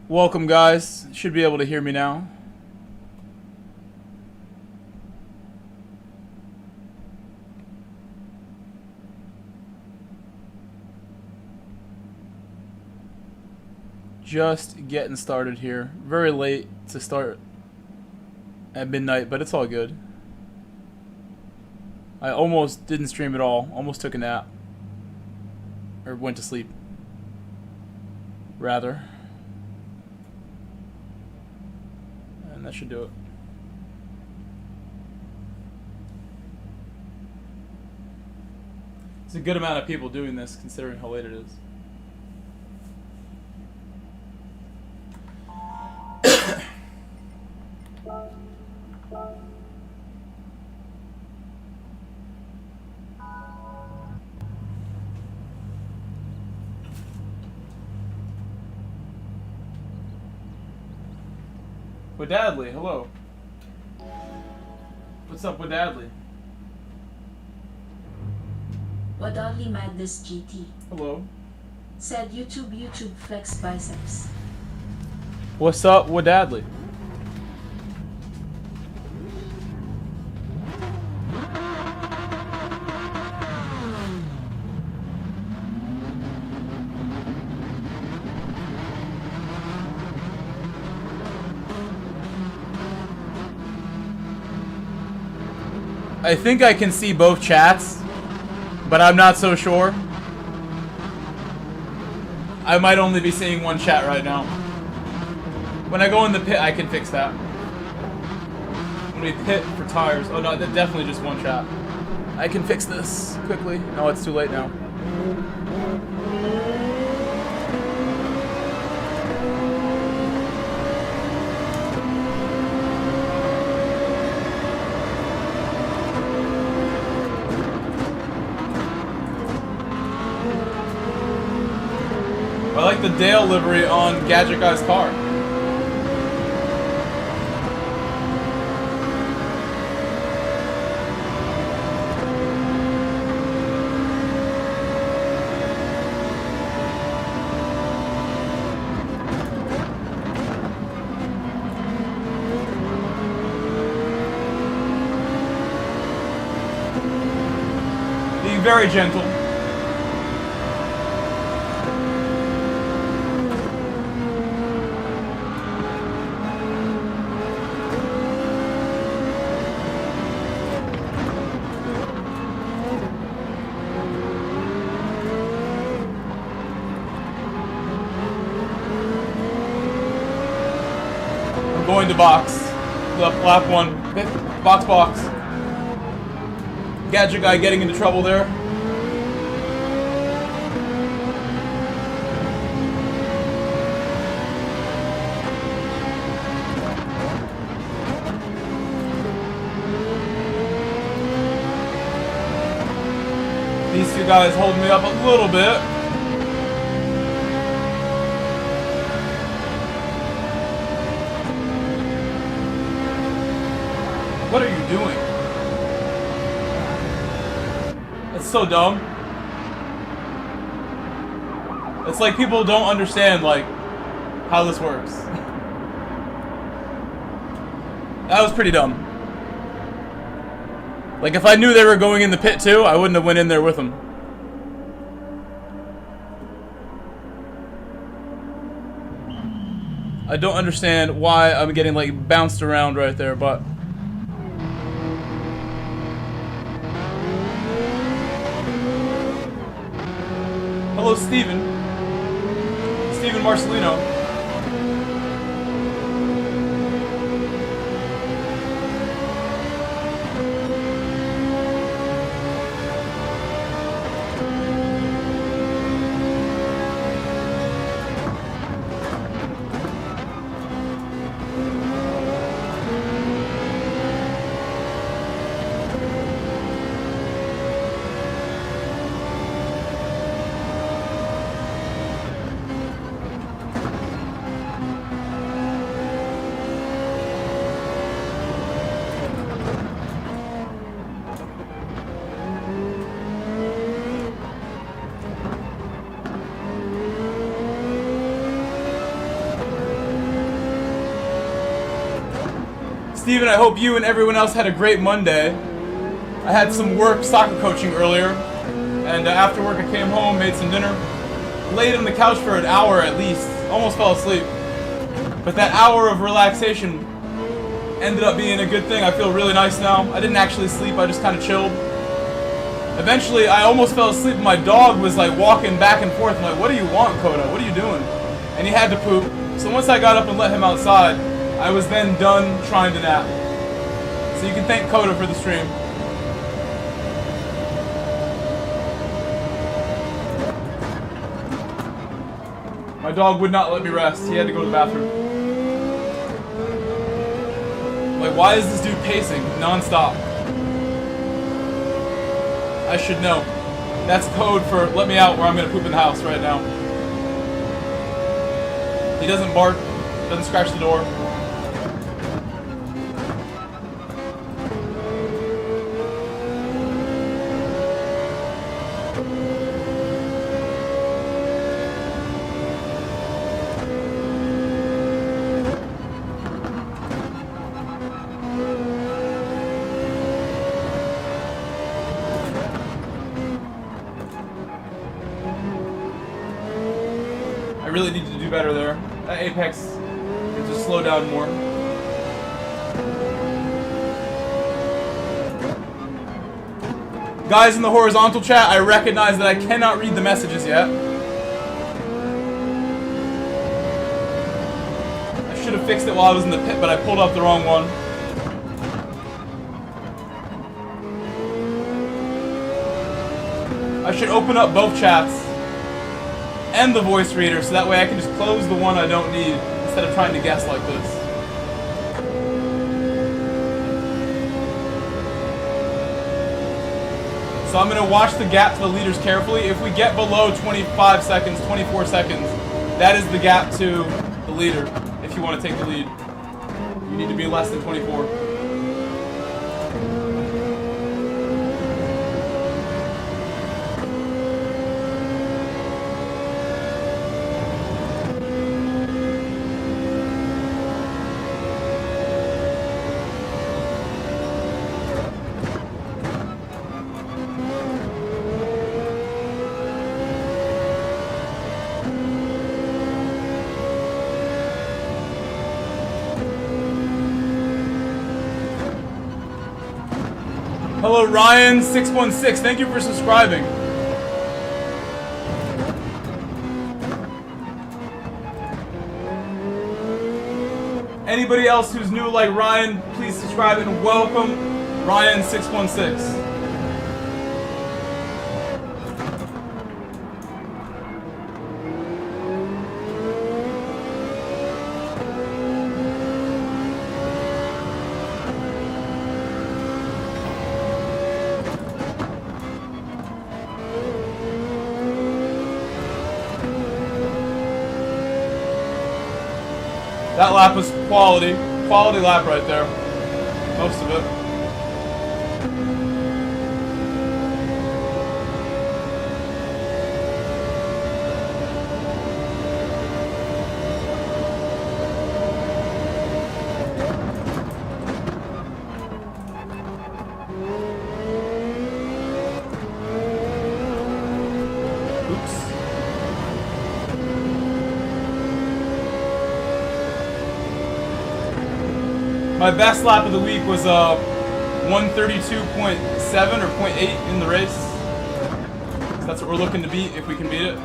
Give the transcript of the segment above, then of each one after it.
Welcome, guys. Should be able to hear me now. Just getting started here. Very late to start at midnight, but it's all good. I almost didn't stream at all. Almost took a nap. Or went to sleep. Rather. And that should do it. It's a good amount of people doing this considering how late it is. Wadadley, hello. What's up, Wadadley? Wadadley Madness GT. Hello. Said YouTube flex biceps. What's up, Wadadley? I think I can see both chats, but I'm not so sure. I might only be seeing one chat right now. When I go in the pit, I can fix that. When we pit for tires, oh no, definitely just one chat. I can fix this quickly. No, it's too late now. I like the Dale livery on Gadget Guy's car. Being very gentle. Going to box. Lap one. Box. Gadget Guy getting into trouble there. These two guys holding me up a little bit. What are you doing? That's so dumb. It's like people don't understand, like, how this works. That was pretty dumb. Like, if I knew they were going in the pit too, I wouldn't have went in there with them. I don't understand why I'm getting, like, bounced around right there, but... Hello, Steven Marcelino. Steven, I hope you and everyone else had a great Monday. I had some work soccer coaching earlier, and after work I came home, made some dinner, laid on the couch for an hour at least, almost fell asleep. But that hour of relaxation ended up being a good thing. I feel really nice now. I didn't actually sleep, I just kind of chilled. Eventually, I almost fell asleep. My dog was like walking back and forth. I'm like, what do you want, Coda? What are you doing? And he had to poop. So once I got up and let him outside, I was then done trying to nap. So you can thank Coda for the stream. My dog would not let me rest. He had to go to the bathroom. Like, why is this dude pacing non-stop? I should know. That's code for let me out or I'm gonna poop in the house right now. He doesn't bark, doesn't scratch the door. I really need to do better there. That Apex needs to slow down more. Guys in the horizontal chat, I recognize that I cannot read the messages yet. I should have fixed it while I was in the pit, but I pulled up the wrong one. I should open up both chats and the voice reader, so that way I can just close the one I don't need instead of trying to guess like this. So I'm going to watch the gap to the leaders carefully. If we get below 25 seconds, 24 seconds, that is the gap to the leader. If you want to take the lead, you need to be less than 24. Hello, Ryan616. Thank you for subscribing. Anybody else who's new like Ryan, please subscribe and welcome Ryan616. That lap was quality lap right there. Most of it. My best lap of the week was 132.7 or 0.8 in the race. So that's what we're looking to beat if we can beat it.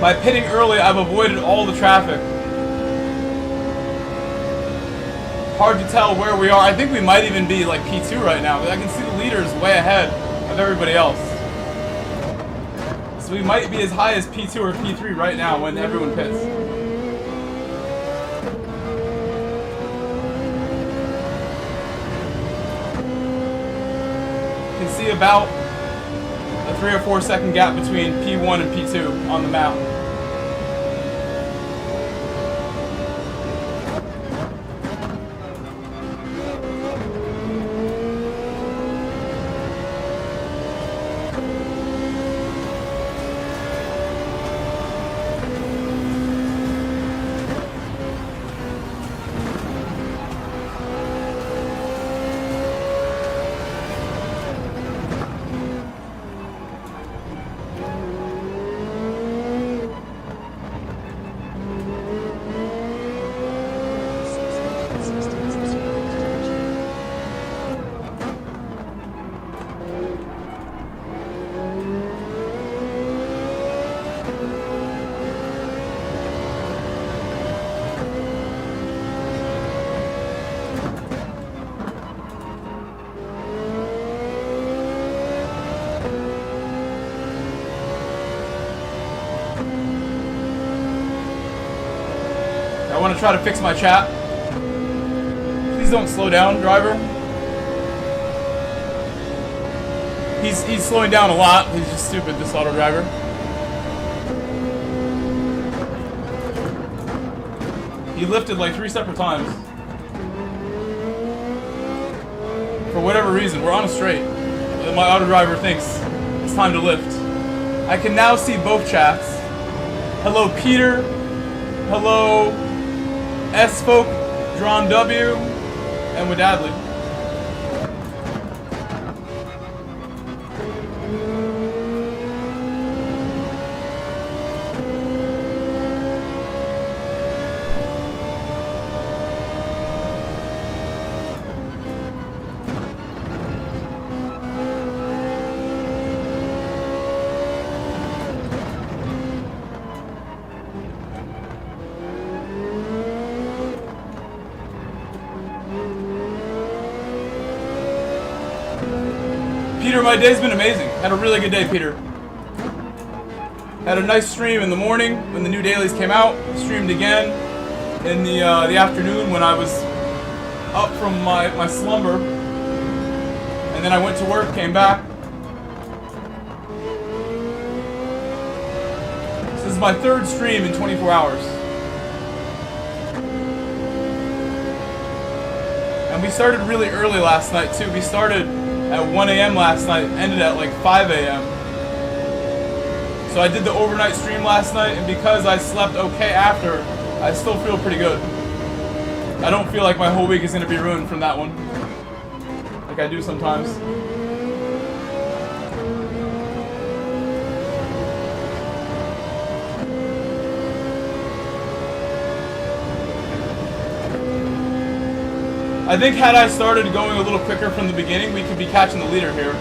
By pitting early, I've avoided all the traffic. Hard to tell where we are. I think we might even be like P2 right now. I can see the leaders way ahead of everybody else. So we might be as high as P2 or P3 right now when everyone pits. You can see about a 3 or 4 second gap between P1 and P2 on the map. I want to try to fix my chat. Please don't slow down, driver. He's slowing down a lot. He's just stupid, this auto driver. He lifted like 3 separate times. For whatever reason, we're on a straight. My auto driver thinks it's time to lift. I can now see both chats. Hello, Peter. Hello, S-Folk, Drawn W, and Wadadley. Peter, my day's been amazing. Had a really good day, Peter. Had a nice stream in the morning when the new dailies came out. Streamed again in the afternoon when I was up from my slumber. And then I went to work, came back. This is my 3rd stream in 24 hours. And we started really early last night too. We started at 1 a.m. last night, ended at like 5 a.m. So I did the overnight stream last night, and because I slept okay after, I still feel pretty good. I don't feel like my whole week is going to be ruined from that one, like I do sometimes. I think had I started going a little quicker from the beginning, we could be catching the leader here.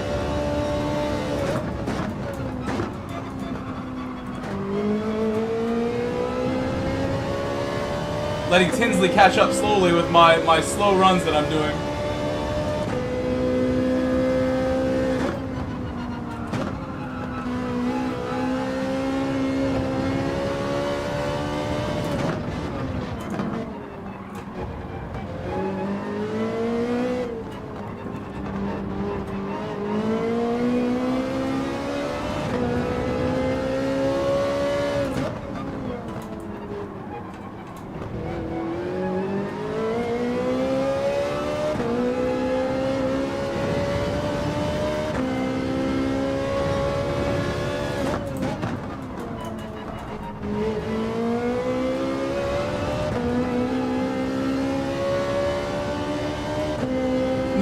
Letting Tinsley catch up slowly with my slow runs that I'm doing.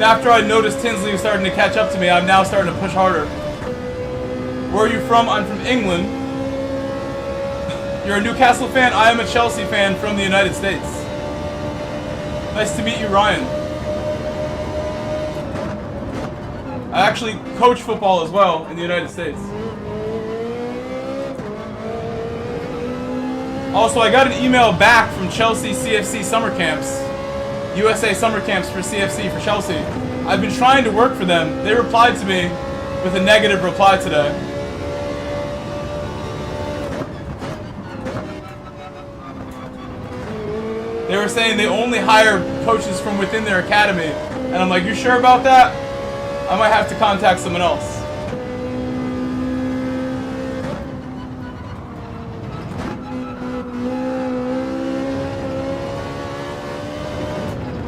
After I noticed Tinsley was starting to catch up to me, I'm now starting to push harder. Where are you from? I'm from England. You're a Newcastle fan? I am a Chelsea fan from the United States. Nice to meet you, Ryan. I actually coach football as well in the United States. Also, I got an email back from Chelsea CFC summer camps. USA summer camps for CFC for Chelsea. I've been trying to work for them. They replied to me with a negative reply today. They were saying they only hire coaches from within their academy. And I'm like, you sure about that? I might have to contact someone else.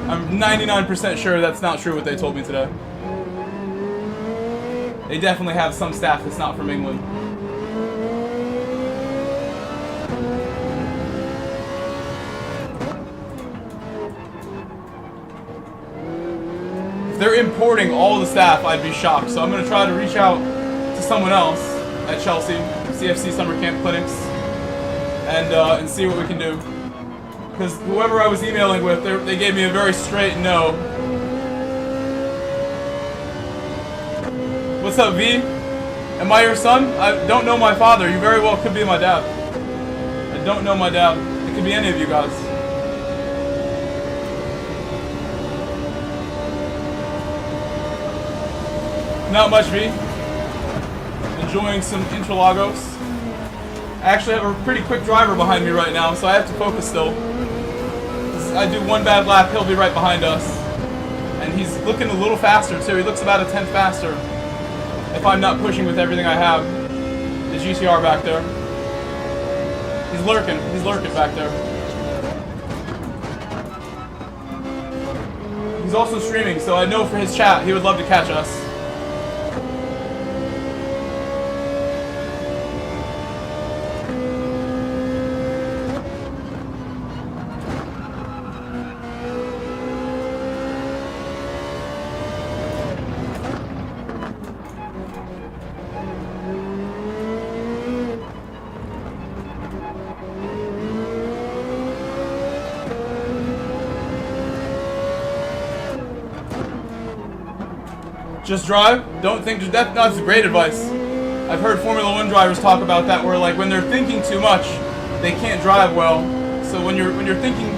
I'm 99% sure that's not true what they told me today. They definitely have some staff that's not from England. If they're importing all the staff, I'd be shocked. So I'm going to try to reach out to someone else at Chelsea, CFC summer camp clinics, and see what we can do. Because whoever I was emailing with, they gave me a very straight no. What's up, V? Am I your son? I don't know my father. You very well could be my dad. I don't know my dad. It could be any of you guys. Not much, V. Enjoying some Interlagos. I actually have a pretty quick driver behind me right now, so I have to focus still. I do one bad lap, he'll be right behind us. And he's looking a little faster too. He looks about a tenth faster. If I'm not pushing with everything I have. The GTR back there. He's lurking back there. He's also streaming, so I know for his chat, he would love to catch us. Just drive. Don't think. That's great advice. I've heard Formula 1 drivers talk about that, where like when they're thinking too much, they can't drive well. So when you're thinking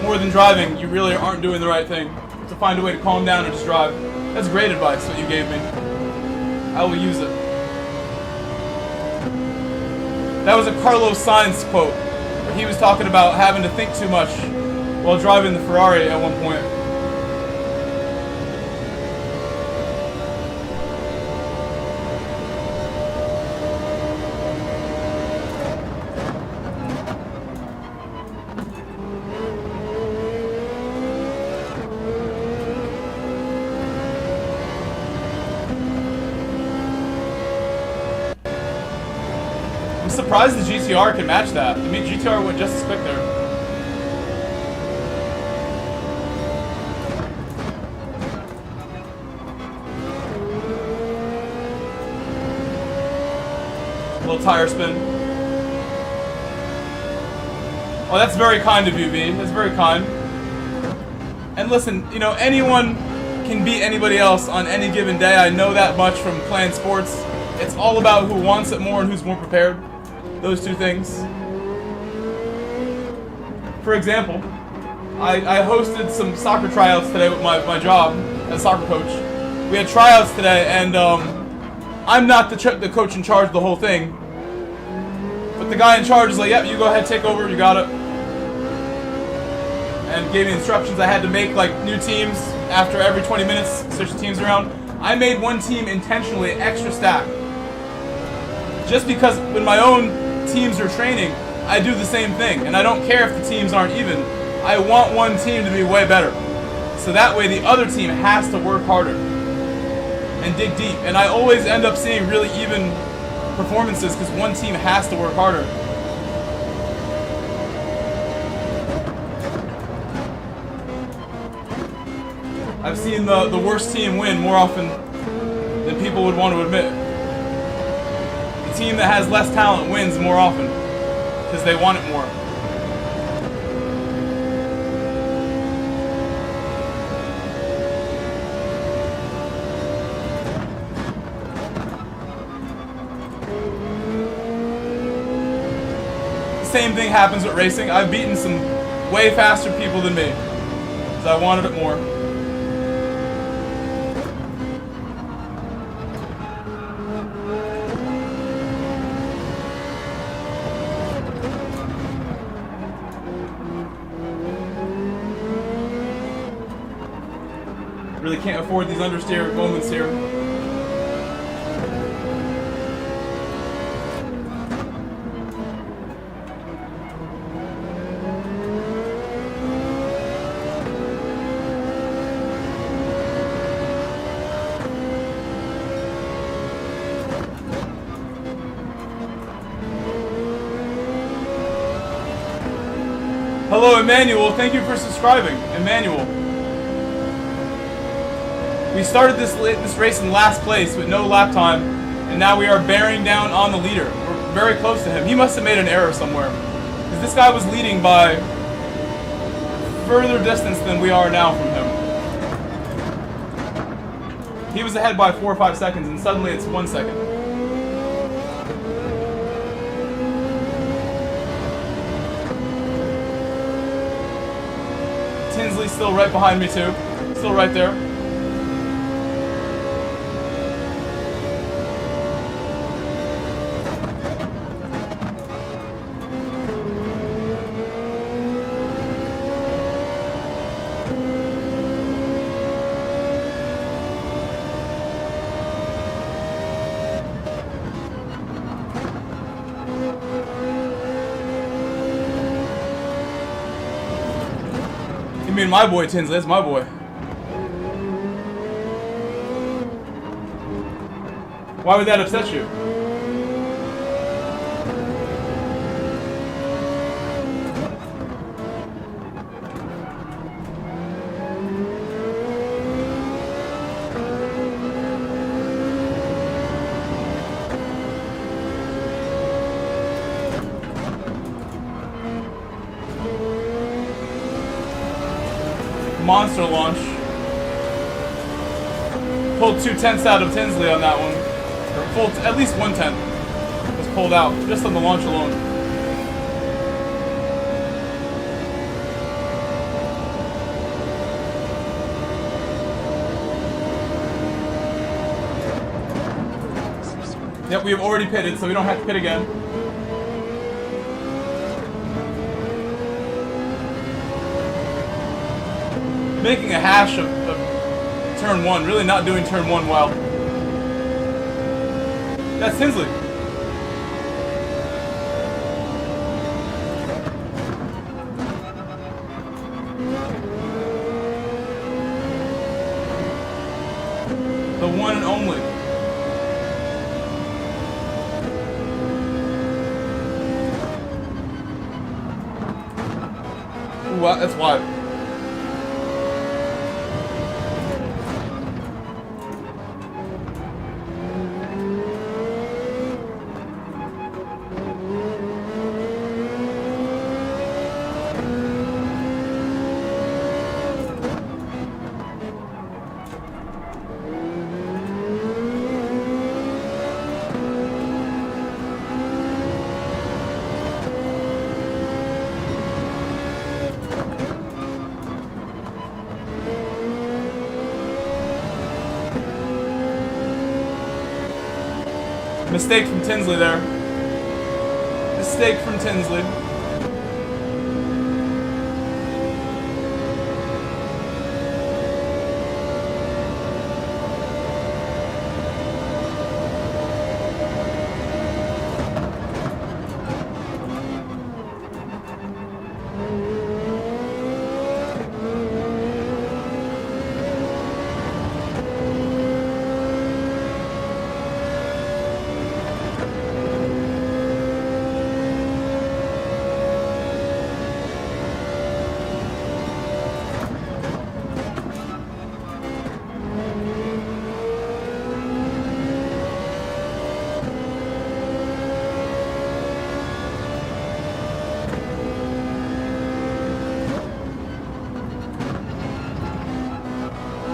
more than driving, you really aren't doing the right thing. To find a way to calm down and just drive. That's great advice what you gave me. I will use it. That was a Carlos Sainz quote, where he was talking about having to think too much while driving the Ferrari at one point. I'm surprised the GTR can match that. I mean, GTR went just as quick there. A little tire spin. Oh, that's very kind of you, V. That's very kind. And listen, you know, anyone can beat anybody else on any given day. I know that much from playing sports. It's all about who wants it more and who's more prepared. Those two things. For example, I hosted some soccer tryouts today with my job as a soccer coach. We had tryouts today, and I'm not the coach in charge of the whole thing. But the guy in charge is like, yep, you go ahead, take over, you got it. And gave me instructions. I had to make like new teams after every 20 minutes, switch the teams around. I made one team intentionally extra stacked. Just because when my own teams are training, I do the same thing. And I don't care if the teams aren't even. I want one team to be way better. So that way the other team has to work harder and dig deep. And I always end up seeing really even performances because one team has to work harder. I've seen the worst team win more often than people would want to admit. The team that has less talent wins more often because they want it more. same thing happens with racing. I've beaten some way faster people than me, because I wanted it more. Really can't afford these understeer moments here. Hello, Emmanuel. Thank you for subscribing, Emmanuel. We started this race in last place with no lap time, and now we are bearing down on the leader. We're very close to him. He must have made an error somewhere, because this guy was leading by further distance than we are now from him. He was ahead by 4 or 5 seconds, and suddenly it's 1 second. Tinsley's still right behind me too. Still right there. You mean my boy, Tinsley? That's my boy. Why would that upset you? Monster launch. Pulled 2/10 out of Tinsley on that one. Or full, at least 1/10 was pulled out just on the launch alone. Yep, we have already pitted, so we don't have to pit again. Making a hash of turn 1, really not doing turn 1 well. That's Tinsley. The one and only. Ooh, that's wide. Mistake from Tinsley there. Mistake from Tinsley.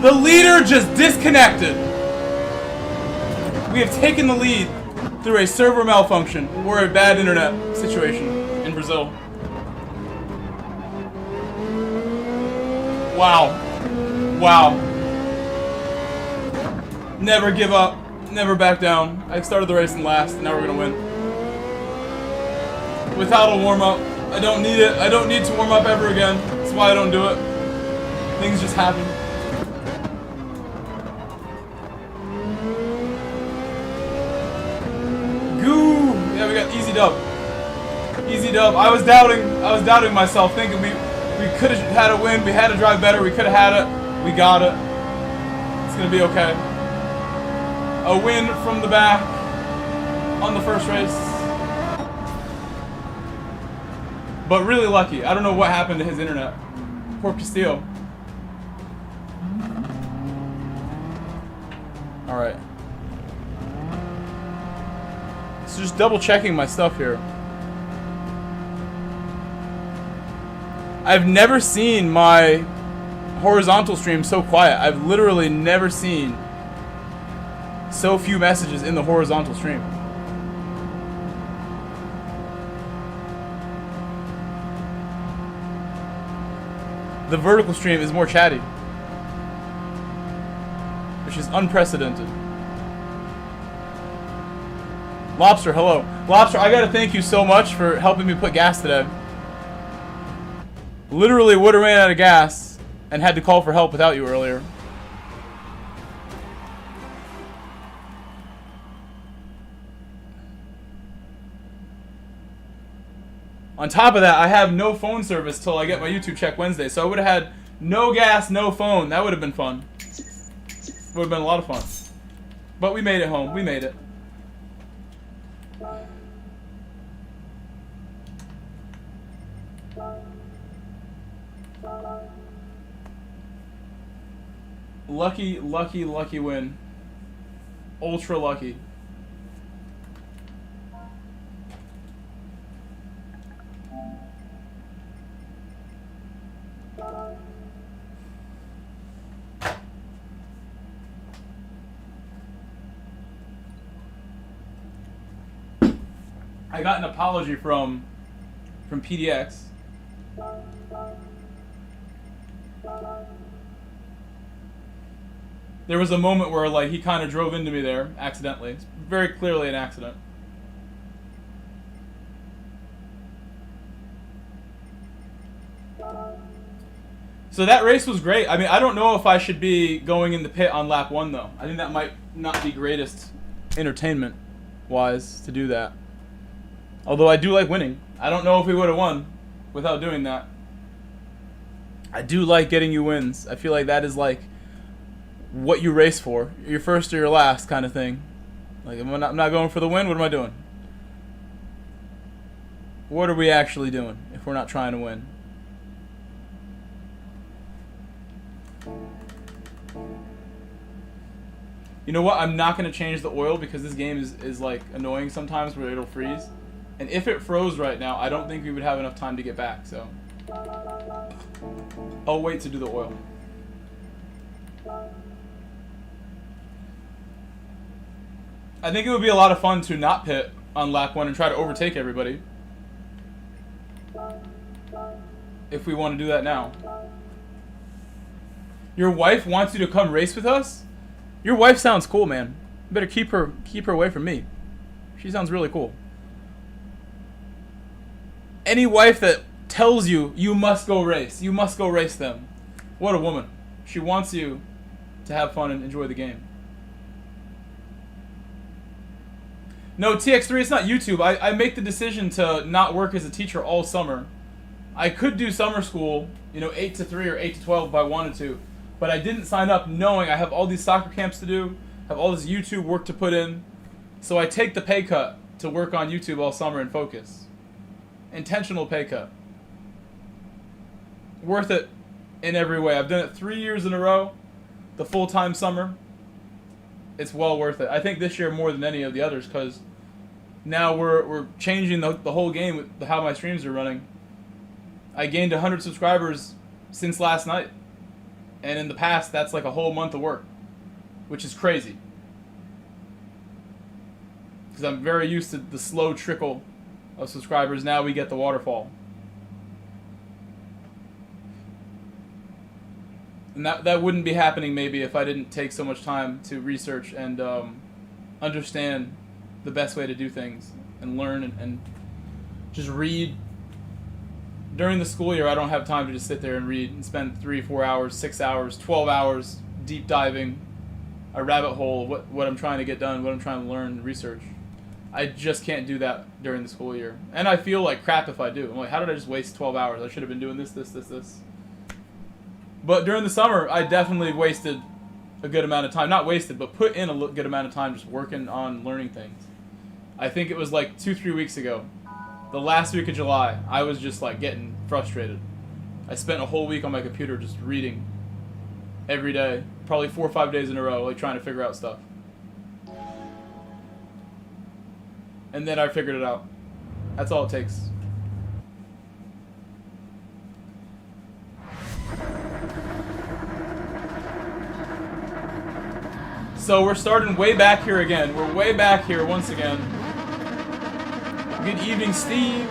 The leader just disconnected. We have taken the lead through a server malfunction or a bad internet situation. in Brazil. Wow. Wow. Never give up. Never back down. I started the race in last, and now we're gonna win. Without a warm-up. I don't need it. I don't need to warm up ever again. That's why I don't do it. Things just happen. Goo! Yeah, we got easy dub. Easy dub. I was doubting myself, thinking we could have had a win, we had to drive better, we could have had it, we got it. It's gonna be okay. A win from the back on the first race. But really lucky. I don't know what happened to his internet. Poor Castillo. Alright. So just double checking my stuff here. I've never seen my horizontal stream so quiet. I've literally never seen so few messages in the horizontal stream. The vertical stream is more chatty, which is unprecedented. Lobster, hello. Lobster, I gotta thank you so much for helping me put gas today. Literally would have ran out of gas and had to call for help without you earlier. On top of that, I have no phone service till I get my YouTube check Wednesday, so I would have had no gas, no phone. That would have been fun. Would have been a lot of fun. But we made it home. We made it. Lucky, lucky, lucky win. Ultra lucky. I got an apology from PDX. There was a moment where like he kind of drove into me there accidentally. It's very clearly an accident. So that race was great. I mean, I don't know if I should be going in the pit on lap 1 though. I think that might not be greatest entertainment wise to do that. Although I do like winning. I don't know if we would have won without doing that. I do like getting you wins. I feel like that is like what you race for. Your first or your last kind of thing. Like, I'm not going for the win. What am I doing? What are we actually doing if we're not trying to win? You know what? I'm not going to change the oil because this game is like annoying sometimes where it'll freeze. And if it froze right now, I don't think we would have enough time to get back, so I'll wait to do the oil. I think it would be a lot of fun to not pit on lap 1 and try to overtake everybody. If we want to do that now. Your wife wants you to come race with us? Your wife sounds cool, man. You better keep her away from me. She sounds really cool. Any wife that tells you, you must go race them. What a woman. She wants you to have fun and enjoy the game. No, TX3, it's not YouTube. I make the decision to not work as a teacher all summer. I could do summer school, you know, 8 to 3 or 8 to 12 if I wanted to. But I didn't sign up knowing I have all these soccer camps to do, have all this YouTube work to put in. So I take the pay cut to work on YouTube all summer and focus. Intentional pay cut. Worth it in every way. I've done it 3 years in a row, the full-time summer. It's well worth it. I think this year more than any of the others because now we're changing the whole game with how my streams are running. I gained 100 subscribers since last night. And in the past, that's like a whole month of work, which is crazy. Because I'm very used to the slow trickle of subscribers. Now we get the waterfall. And that wouldn't be happening maybe if I didn't take so much time to research and understand the best way to do things and learn and just read. During the school year, I don't have time to just sit there and read and spend 3, 4 hours, 6 hours, 12 hours deep diving a rabbit hole of what I'm trying to get done, what I'm trying to learn, research. I just can't do that during the school year. And I feel like crap if I do. I'm like, how did I just waste 12 hours? I should have been doing this. But during the summer, I definitely wasted a good amount of time. Not wasted, but put in a good amount of time just working on learning things. I think it was like 2-3 weeks ago. The last week of July, I was just like getting frustrated. I spent a whole week on my computer just reading every day. Probably 4 or 5 days in a row, like trying to figure out stuff. And then I figured it out. That's all it takes. So we're starting way back here again. We're way back here once again. Good evening, Steve.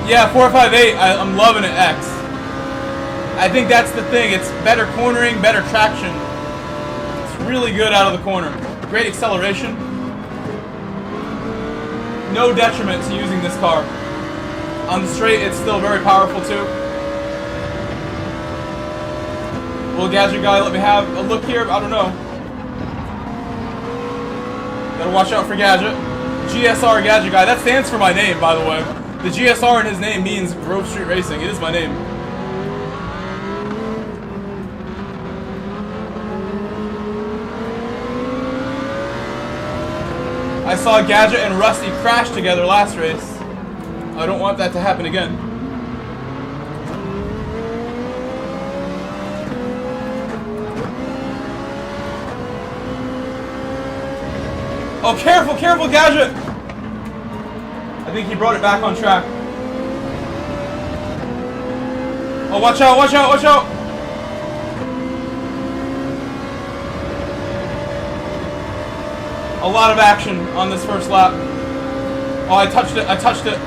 Yeah, 458, I'm loving it, X. I think that's the thing. It's better cornering, better traction. It's really good out of the corner. Great acceleration. No detriment to using this car. On the straight, it's still very powerful too. Will Gadget Guy let me have a look here? I don't know. Gotta watch out for Gadget. GSR Gadget Guy. That stands for my name, by the way. The GSR in his name means Grove Street Racing. It is my name. I saw Gadget and Rusty crash together last race. I don't want that to happen again. Oh, careful, careful, Gadget! I think he brought it back on track. Oh, watch out, watch out, watch out! A lot of action on this first lap. Oh, I touched it, I touched it.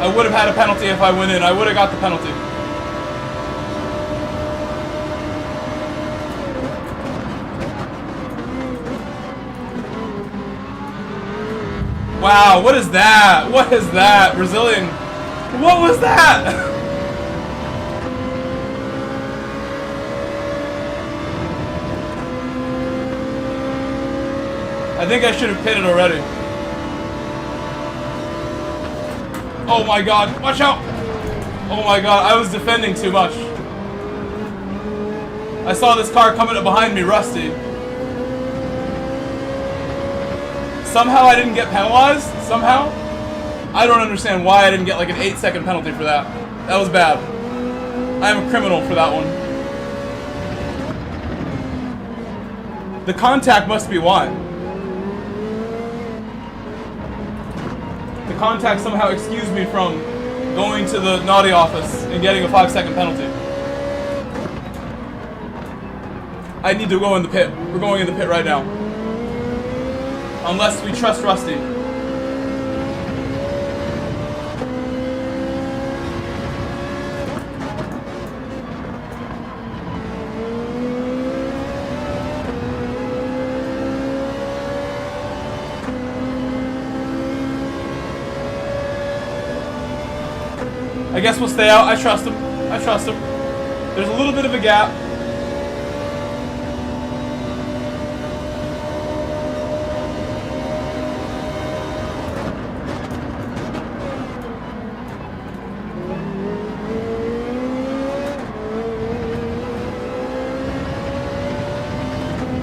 I would have had a penalty if I went in. I would have got the penalty. Wow, what is that? What is that? Brazilian. What was that? I think I should have pitted already. Oh my god, watch out! Oh my god, I was defending too much. I saw this car coming up behind me, Rusty. Somehow I didn't get penalized? Somehow? I don't understand why I didn't get like an 8-second penalty for that. That was bad. I am a criminal for that one. The contact must be why. The contact somehow excused me from going to the naughty office and getting a 5-second penalty. I need to go in the pit. We're going in the pit right now. Unless we trust Rusty. I guess we'll stay out. I trust him. I trust him. There's a little bit of a gap.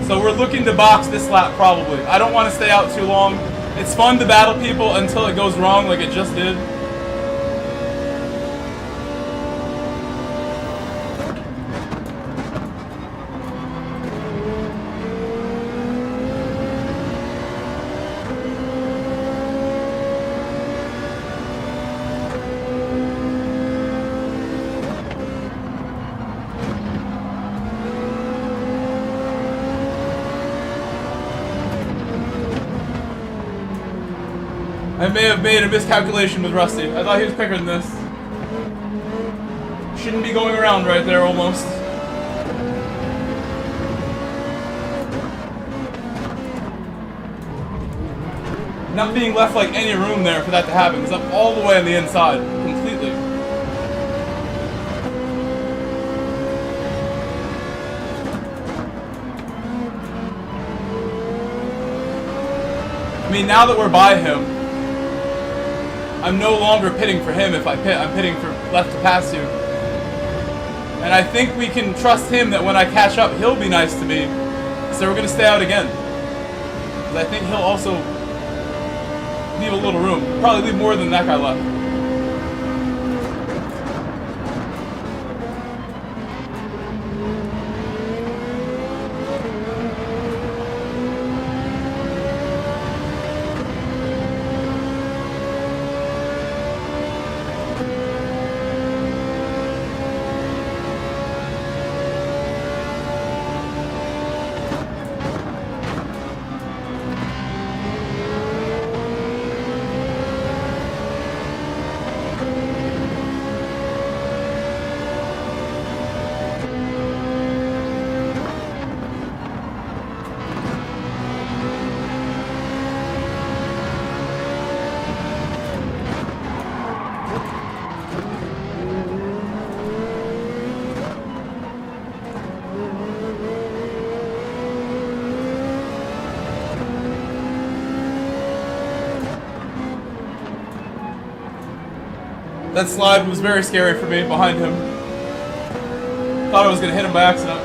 So we're looking to box this lap probably. I don't want to stay out too long. It's fun to battle people until it goes wrong like it just did. I may have made a miscalculation with Rusty. I thought he was quicker than this. Shouldn't be going around right there almost. Not being left like any room there for that to happen because I'm all the way on the inside, completely. I mean, now that we're by him, I'm no longer pitting for him if I pit. I'm pitting for left to pass you. And I think we can trust him that when I catch up, he'll be nice to me. So we're going to stay out again. Because I think he'll also leave a little room. Probably leave more than that guy left. That slide was very scary for me behind him. Thought I was gonna hit him by accident.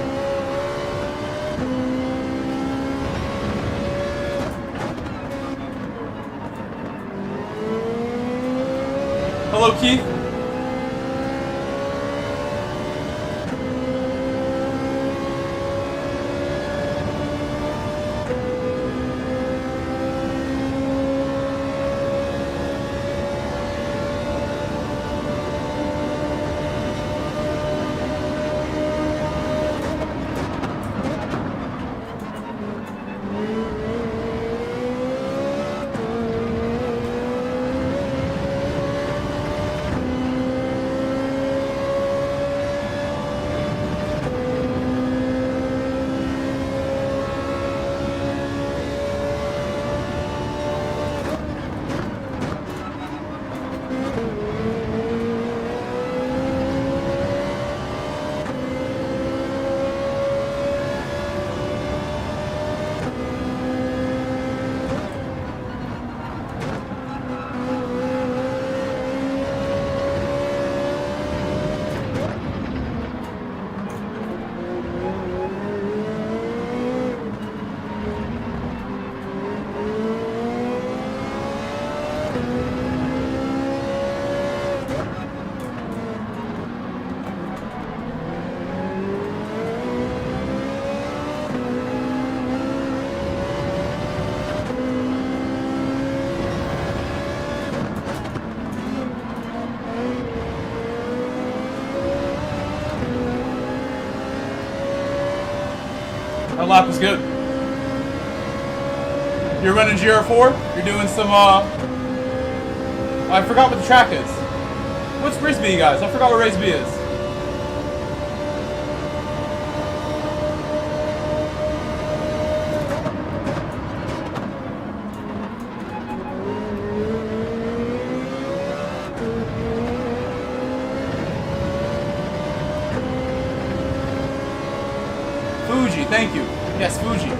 Hello, Keith. That lap was good. You're running GR4? You're doing some, I forgot what the track is. What's race B, guys? I forgot what race B is. thank you. Yes, Fuji.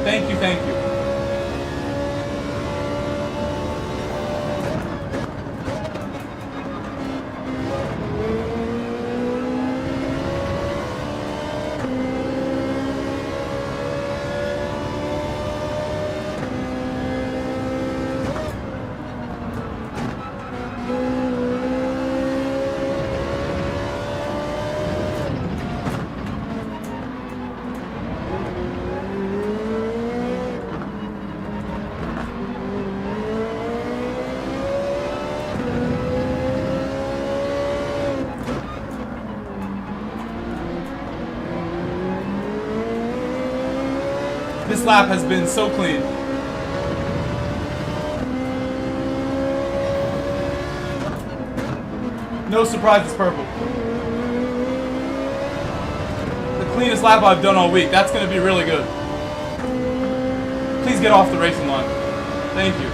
Thank you, thank you. This lap has been so clean. No surprise, it's purple. The cleanest lap I've done all week. That's going to be really good. Please get off the racing line. Thank you.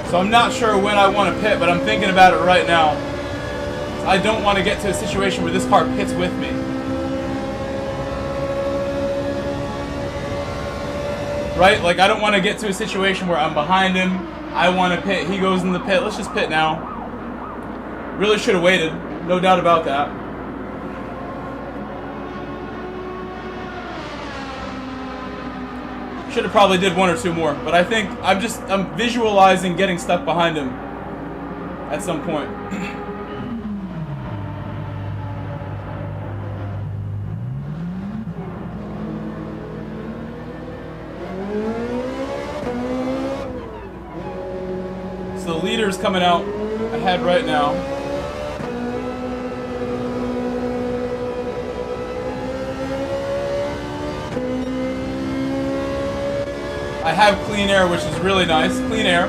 So I'm not sure when I want to pit, but I'm thinking about it right now. I don't want to get to a situation where this car pits with me. Right? Like, I don't want to get to a situation where I'm behind him, I want to pit, he goes in the pit. Let's just pit now. Really should have waited. No doubt about that. Should have probably did one or two more, but I think I'm visualizing getting stuck behind him at some point. So the leader's coming out ahead right now. I have clean air, which is really nice. Clean air.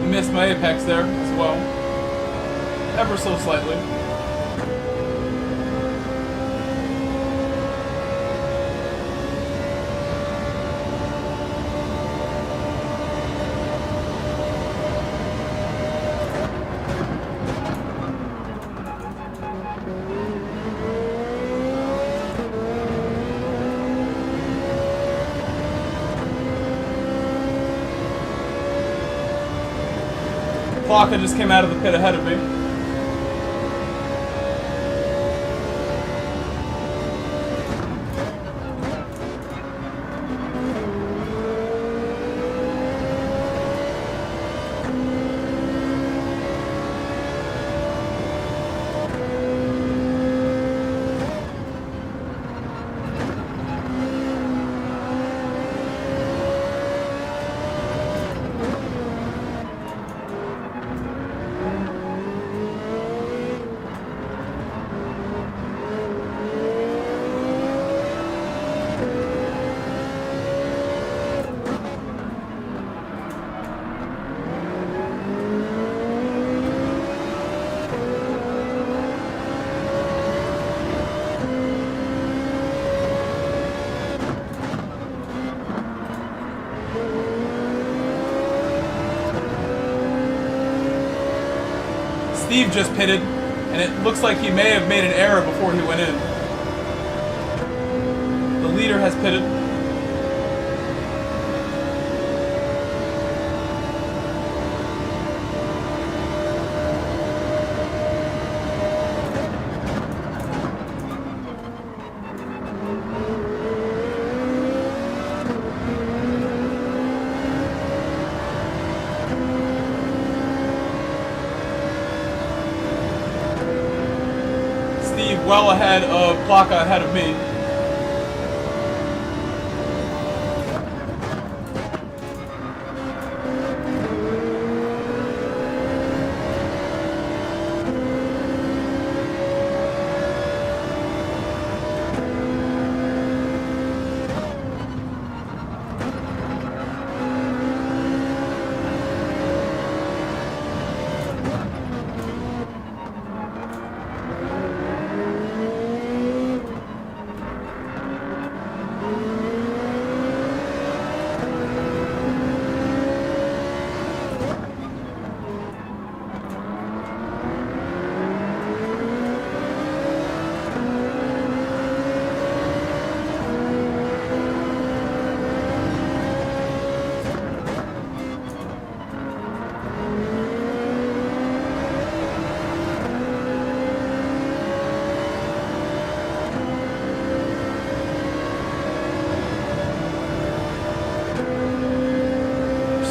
Missed my apex there as well, ever so slightly. Plaka just came out of the pit ahead of me. Steve just pitted, and it looks like he may have made an error before he went in. The leader has pitted. Well ahead of Plaka, ahead of me.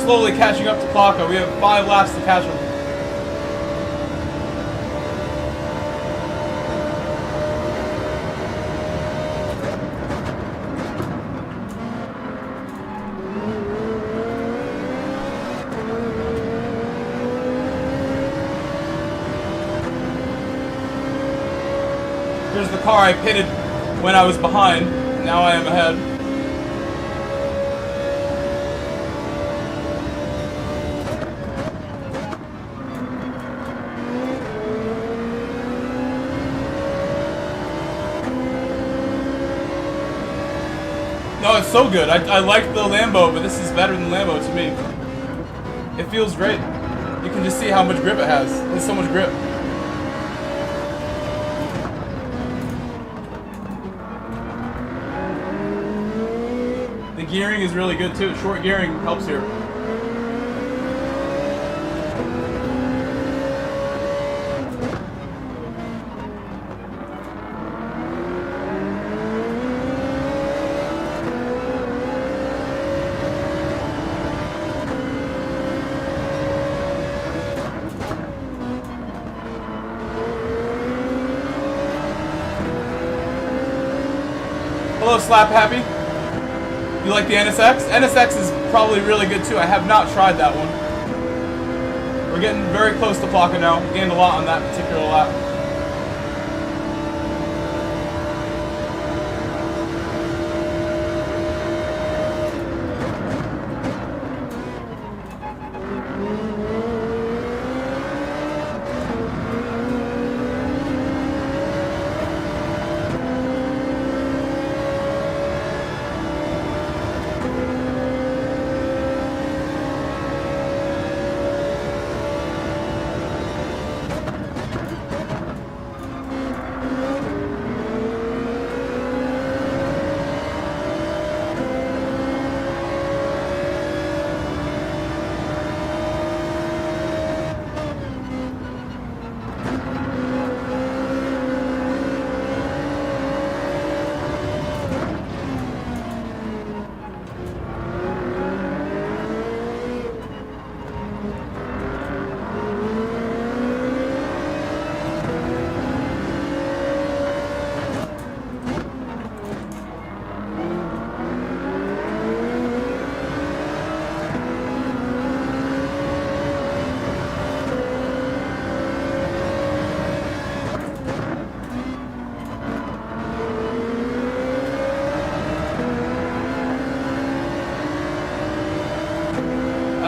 Slowly catching up to Plaka. We have 5 laps to catch him. Here's the car I pitted when I was behind. Now I am ahead. No, it's so good. I like the Lambo, but this is better than Lambo to me. It feels great. You can just see how much grip it has. It has so much grip. The gearing is really good too. Short gearing helps here. Hello, Slap Happy. You like the NSX? NSX is probably really good too. I have not tried that one. We're getting very close to Plaka now. Gained a lot on that particular lap.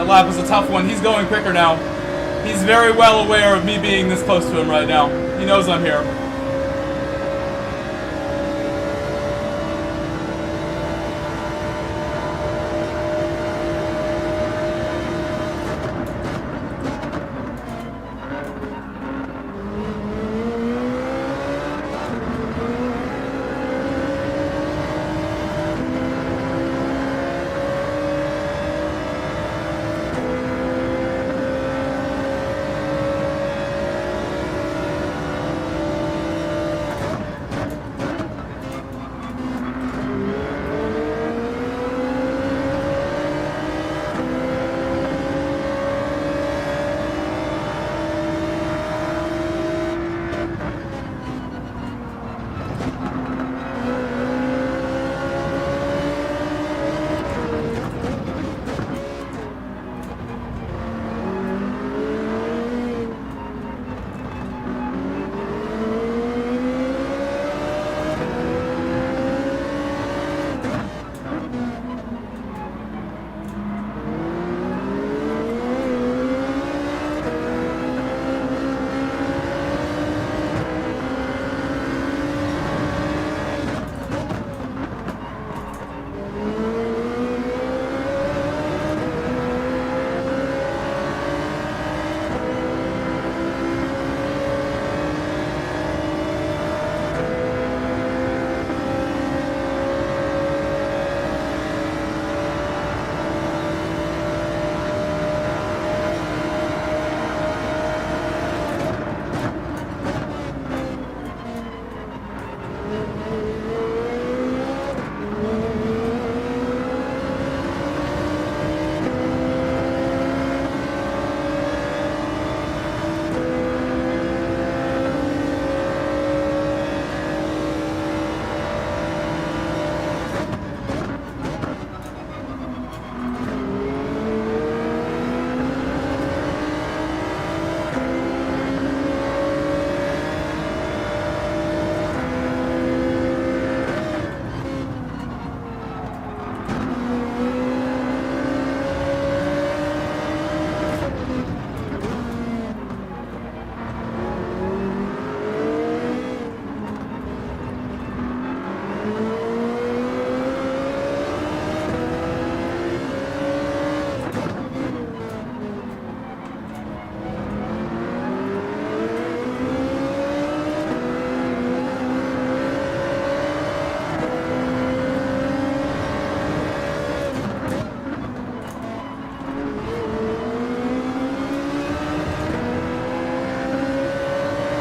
lap was a tough one. He's going quicker now. He's very well aware of me being this close to him right now. He knows I'm here.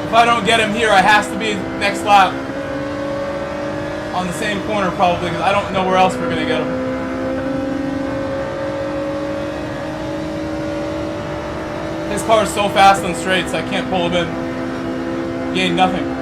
If I don't get him here, it has to be next lap. On the same corner, probably, because I don't know where else we're going to get him. His car is so fast on straights, I can't pull him in. Gain nothing.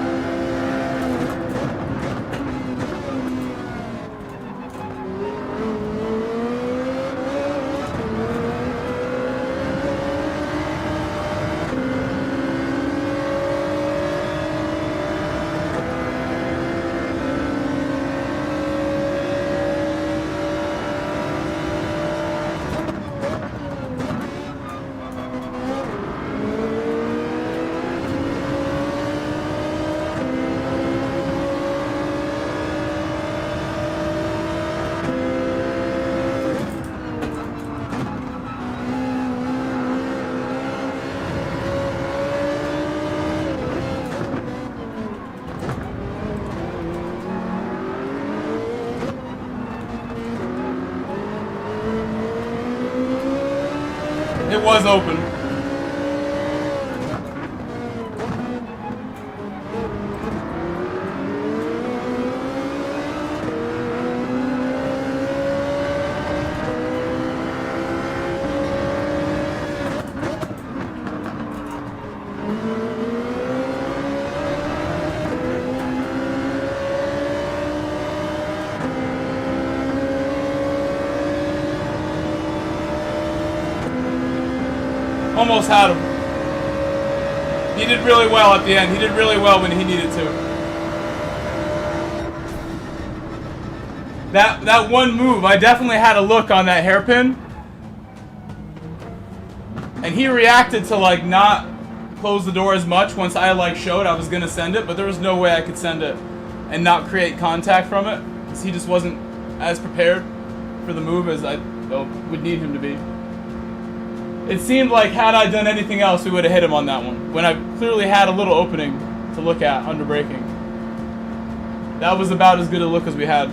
It was open. Almost had him. He did really well at the end. He did really well when he needed to. That one move, I definitely had a look on that hairpin. And he reacted to like not close the door as much once I like showed I was gonna send it, but there was no way I could send it and not create contact from it, because he just wasn't as prepared for the move as I would need him to be. It seemed like had I done anything else, we would have hit him on that one, when I clearly had a little opening to look at under braking. That was about as good a look as we had.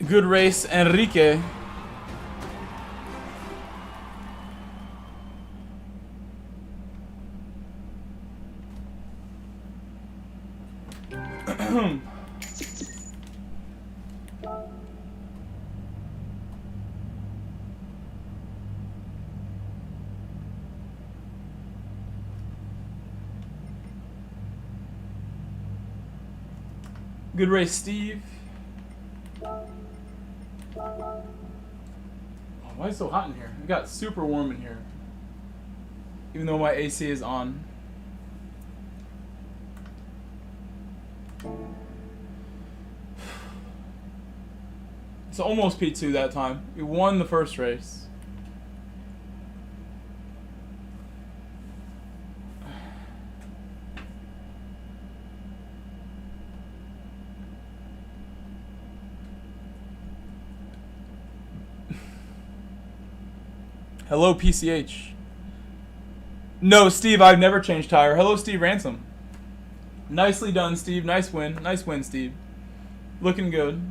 Good race, Enrique. Good race, Steve. Oh, why is it so hot in here? It got super warm in here. Even though my AC is on. It's almost P2 that time. We won the first race. Hello, PCH. No, Steve, I've never changed tire. Hello, Steve Ransom. Nicely done, Steve. Nice win. Nice win, Steve. Looking good.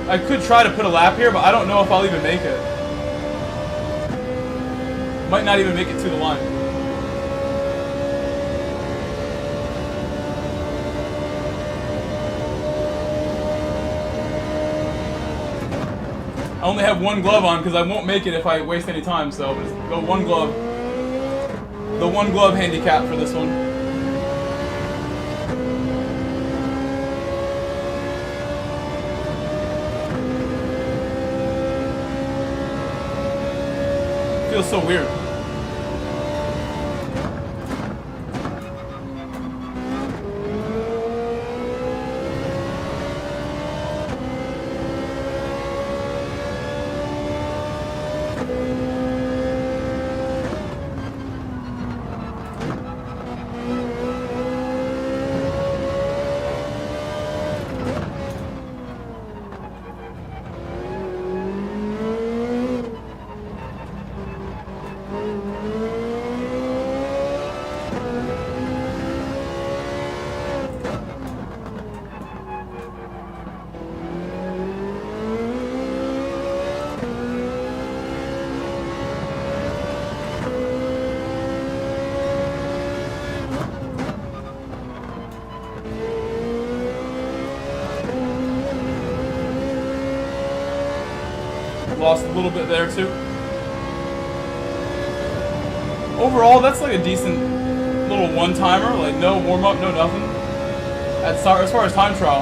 I could try to put a lap here, but I don't know if I'll even make it. Might not even make it to the line. I only have one glove on because I won't make it if I waste any time, so just go one glove. The one glove handicap for this one. Feels so weird. Lost a little bit there too. Overall, that's like a decent little one-timer. Like no warm-up, no nothing. As far as time trial,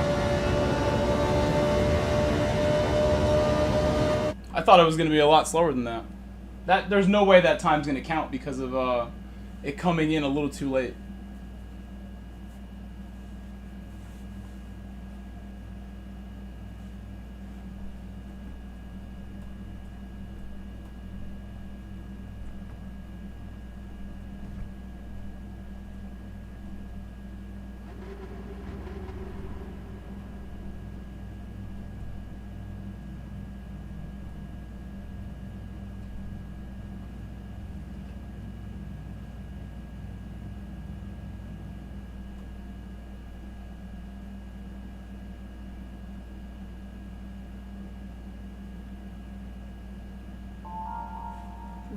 I thought it was going to be a lot slower than that. There's no way that time's going to count because of it coming in a little too late.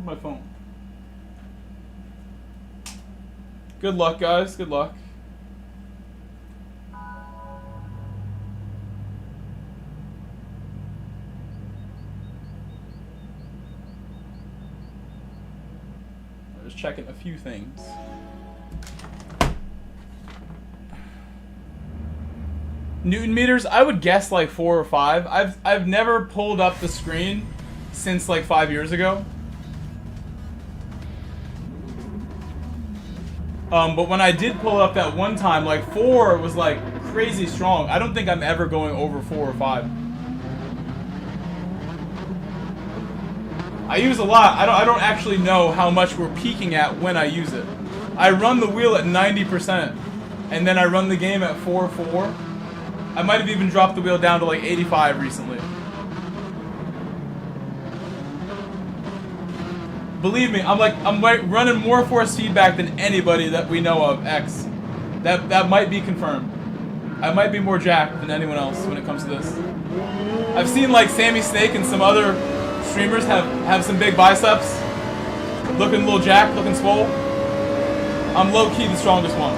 My phone. Good luck, guys. Good luck. checking a few things. Newton meters, I would guess like 4 or 5. I've never pulled up the screen since like 5 years ago. But when I did pull it up that one time, like 4 was like crazy strong. I don't think I'm ever going over 4 or 5. I use a lot. I don't actually know how much we're peaking at when I use it. I run the wheel at 90%, and then I run the game at 4.4. I might have even dropped the wheel down to like 85 recently. Believe me, I'm running more force feedback than anybody that we know of. X. That might be confirmed. I might be more jacked than anyone else when it comes to this. I've seen like Sammy Snake and some other streamers have some big biceps, looking a little jacked, looking swole. I'm low-key the strongest one.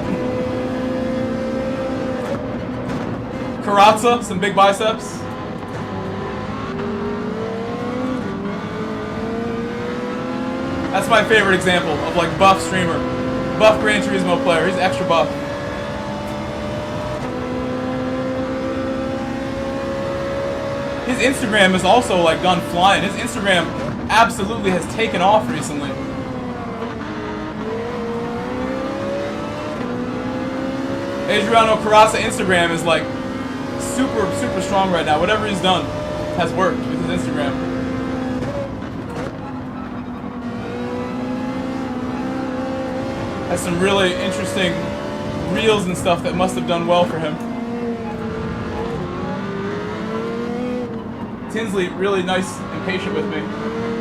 Karatza, some big biceps. That's my favorite example of like buff streamer. Buff Gran Turismo player, he's extra buff. His Instagram is also like gone flying. His Instagram absolutely has taken off recently. Adriano Carrasa Instagram is like super strong right now. Whatever he's done has worked with his Instagram. Has some really interesting reels and stuff that must have done well for him. Tinsley, really nice and patient with me.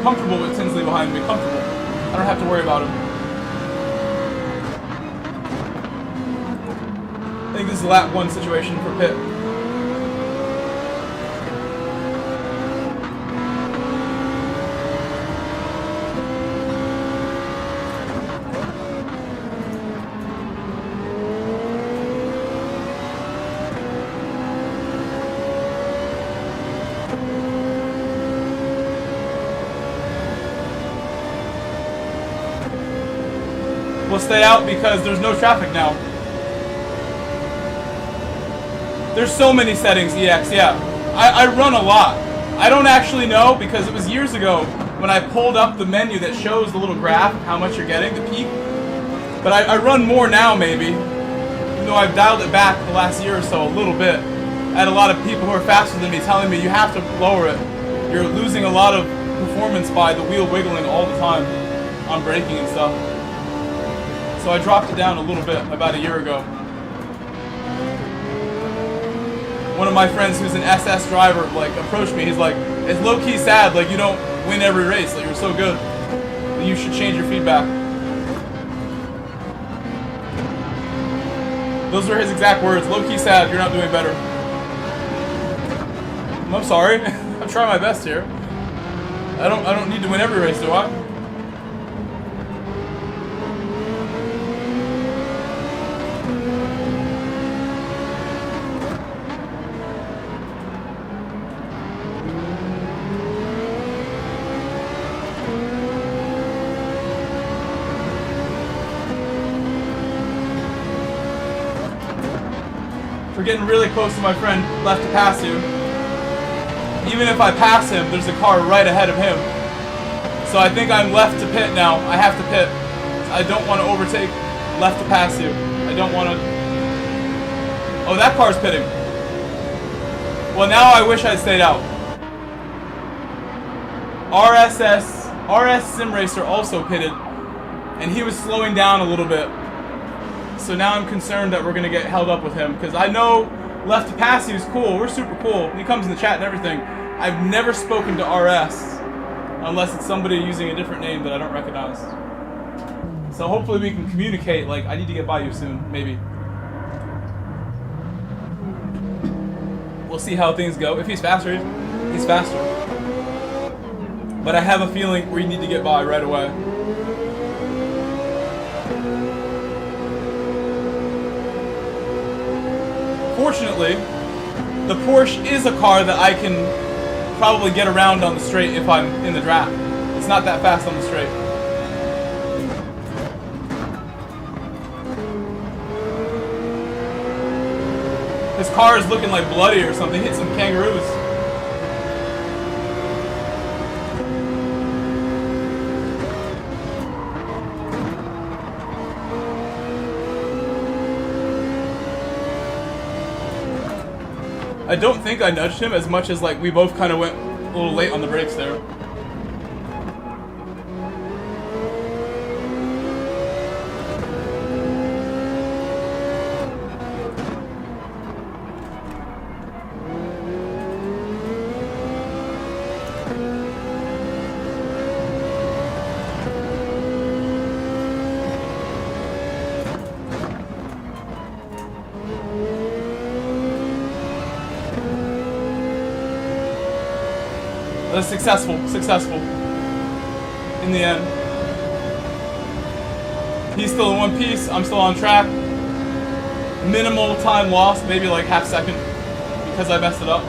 Comfortable with Tinsley behind me, comfortable. I don't have to worry about him. I think this is a lap 1 situation for Pitt. We'll stay out because there's no traffic now. There's so many settings, EX, yeah. I run a lot. I don't actually know because it was years ago when I pulled up the menu that shows the little graph of how much you're getting, the peak. But I run more now, maybe. Even though I've dialed it back the last year or so a little bit. I had a lot of people who are faster than me telling me you have to lower it. You're losing a lot of performance by the wheel wiggling all the time on braking and stuff. So I dropped it down a little bit about a year ago. One of my friends who's an SS driver like approached me. He's like, it's low-key sad, like you don't win every race, like you're so good. You should change your feedback. Those were his exact words, low-key sad, you're not doing better. I'm sorry, I'm trying my best here. I don't need to win every race, do I? We're getting really close to my friend left to pass you. Even if I pass him, there's a car right ahead of him. So I think I'm left to pit now. I have to pit. I don't want to overtake. Left to pass you. I don't want to... Oh, that car's pitting. Well, now I wish I'd stayed out. RS Sim Racer also pitted. And he was slowing down a little bit. So now I'm concerned that we're going to get held up with him. Because I know left to pass you is cool. We're super cool. He comes in the chat and everything. I've never spoken to RS. Unless it's somebody using a different name that I don't recognize. So hopefully we can communicate, like, I need to get by you soon, maybe. We'll see how things go. If he's faster, he's faster. But I have a feeling we need to get by right away. Fortunately, the Porsche is a car that I can probably get around on the straight if I'm in the draft. It's not that fast on the straight. His car is looking like bloody or something. Hit some kangaroos. I don't think I nudged him as much as like we both kind of went a little late on the brakes there. Successful. In the end. He's still in one piece, I'm still on track. Minimal time lost, maybe like half second, because I messed it up.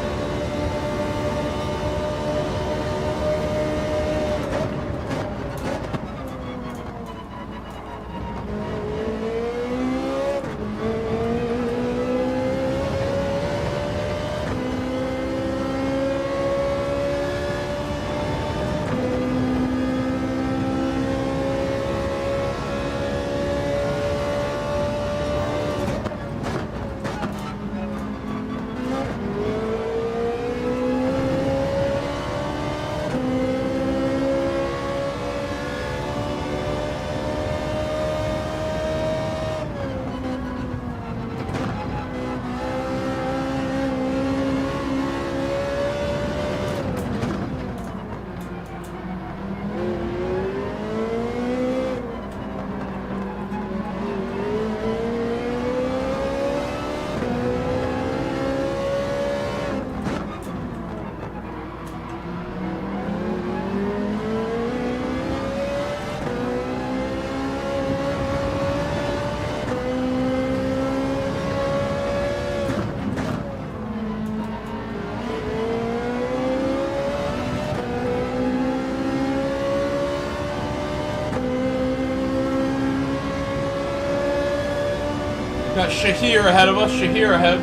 Got Shahir ahead of us. Shahir ahead.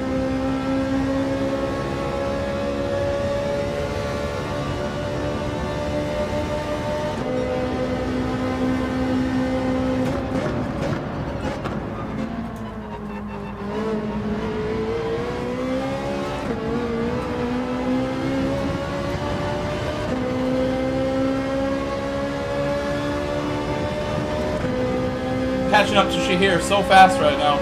Catching up to Shahir so fast right now.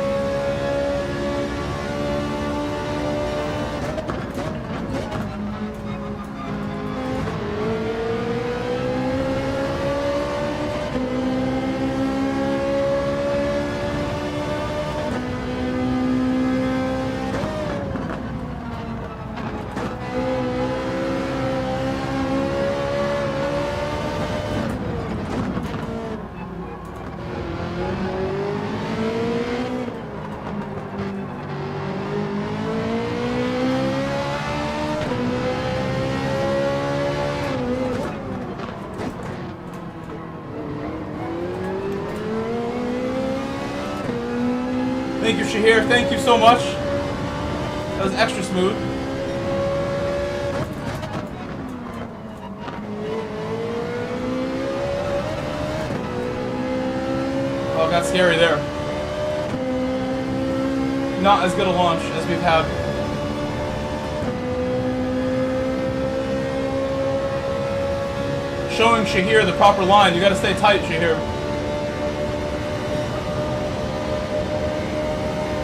Thank you, Shahir. Thank you so much. That was extra smooth. Oh, it got scary there. Not as good a launch as we've had. Showing Shahir the proper line. You gotta stay tight, Shahir.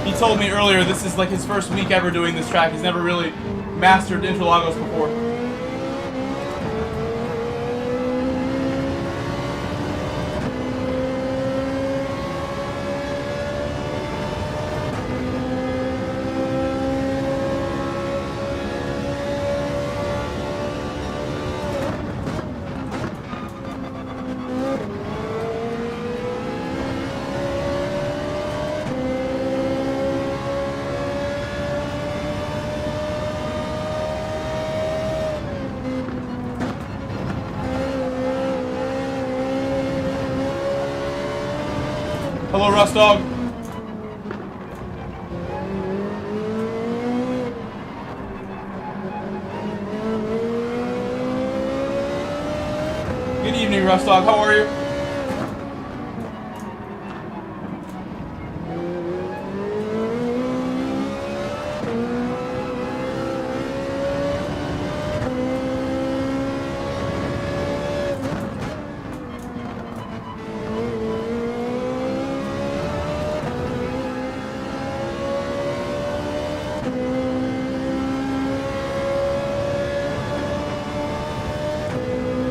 He told me earlier this is like his first week ever doing this track. He's never really mastered Interlagos before. Hello, Rust Dog. Rush Dog. How are you?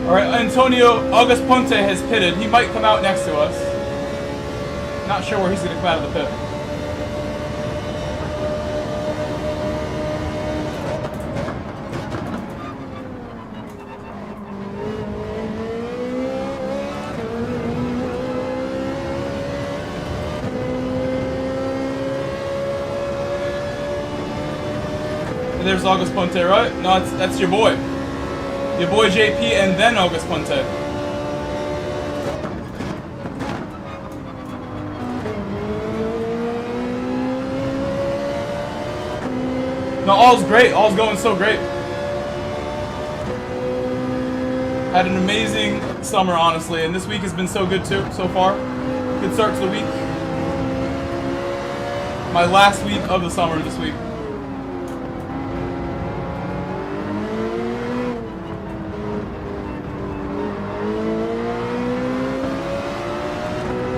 Alright, Antonio August Ponte has pitted. He might come out next to us. Not sure where he's going to come out of the pit. And there's August Ponte, right? No, that's your boy. Your boy JP and then August Ponte. No, all's great. All's going so great. Had an amazing summer, honestly, and this week has been so good too, so far. Good start to the week. My last week of the summer this week.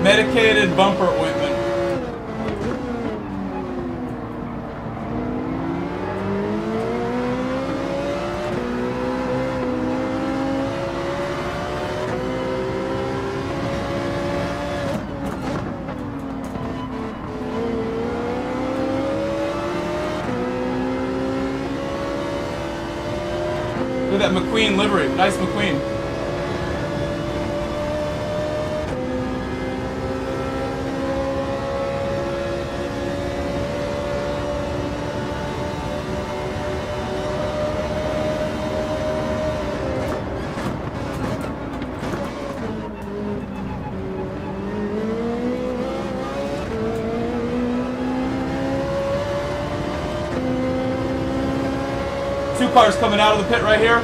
Medicated bumper ointment. Look at that McQueen livery. Nice McQueen. Two cars coming out of the pit right here.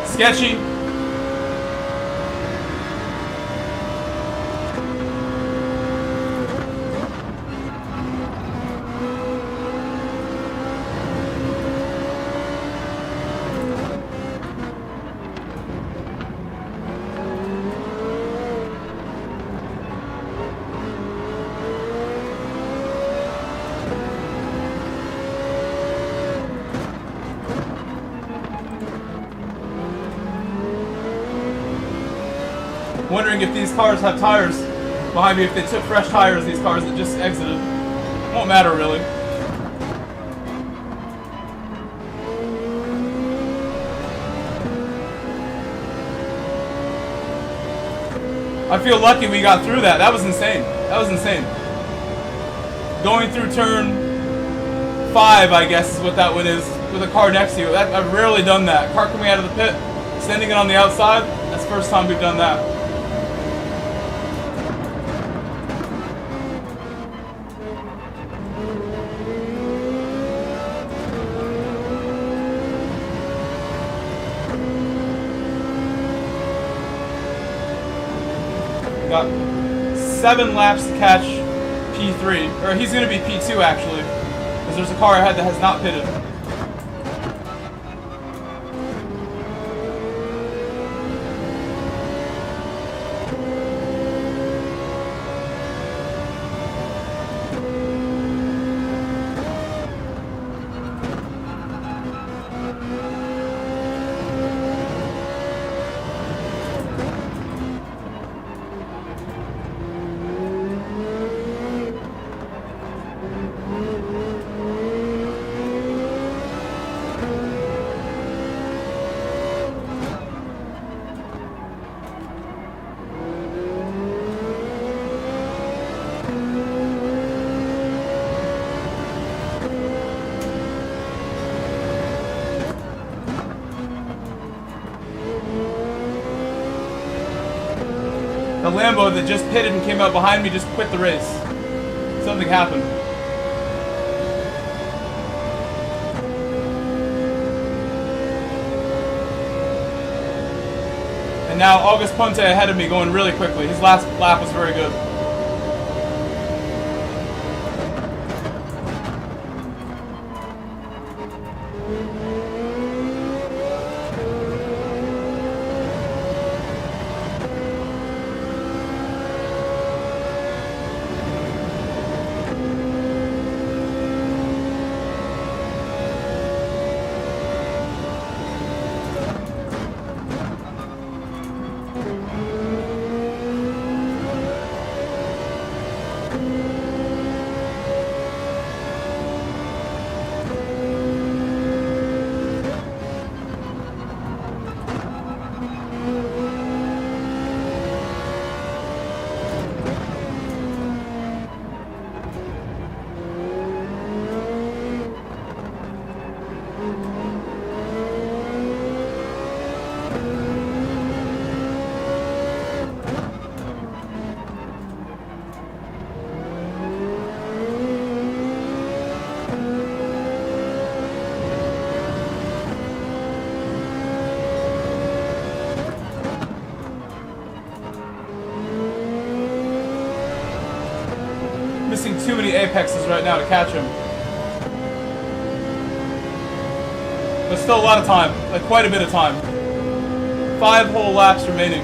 Sketchy. Wondering if these cars have tires behind me, if they took fresh tires, these cars that just exited. Won't matter really. I feel lucky we got through that. That was insane. That was insane. Going through turn 5, I guess is what that one is, with a car next to you. I've rarely done that. Car coming out of the pit, sending it on the outside. That's the first time we've done that. Got 7 laps to catch P3, or he's going to be P2 actually, because there's a car ahead that has not pitted. Lambo that just pitted and came out behind me just quit the race. Something happened. And now August Ponte ahead of me going really quickly. His last lap was very good. Missing too many apexes right now to catch him. But still a lot of time, like quite a bit of time. 5 whole laps remaining.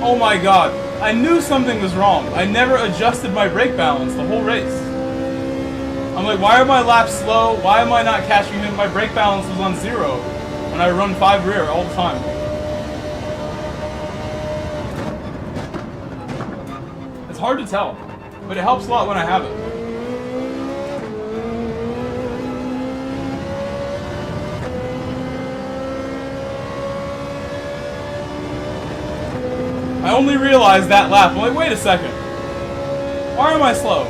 Oh my god, I knew something was wrong. I never adjusted my brake balance the whole race. I'm like, why are my laps slow? Why am I not catching him? My brake balance was on 0 when I run 5 rear all the time. It's hard to tell, but it helps a lot when I have it. I only realized that lap. I'm like, wait a second. Why am I slow?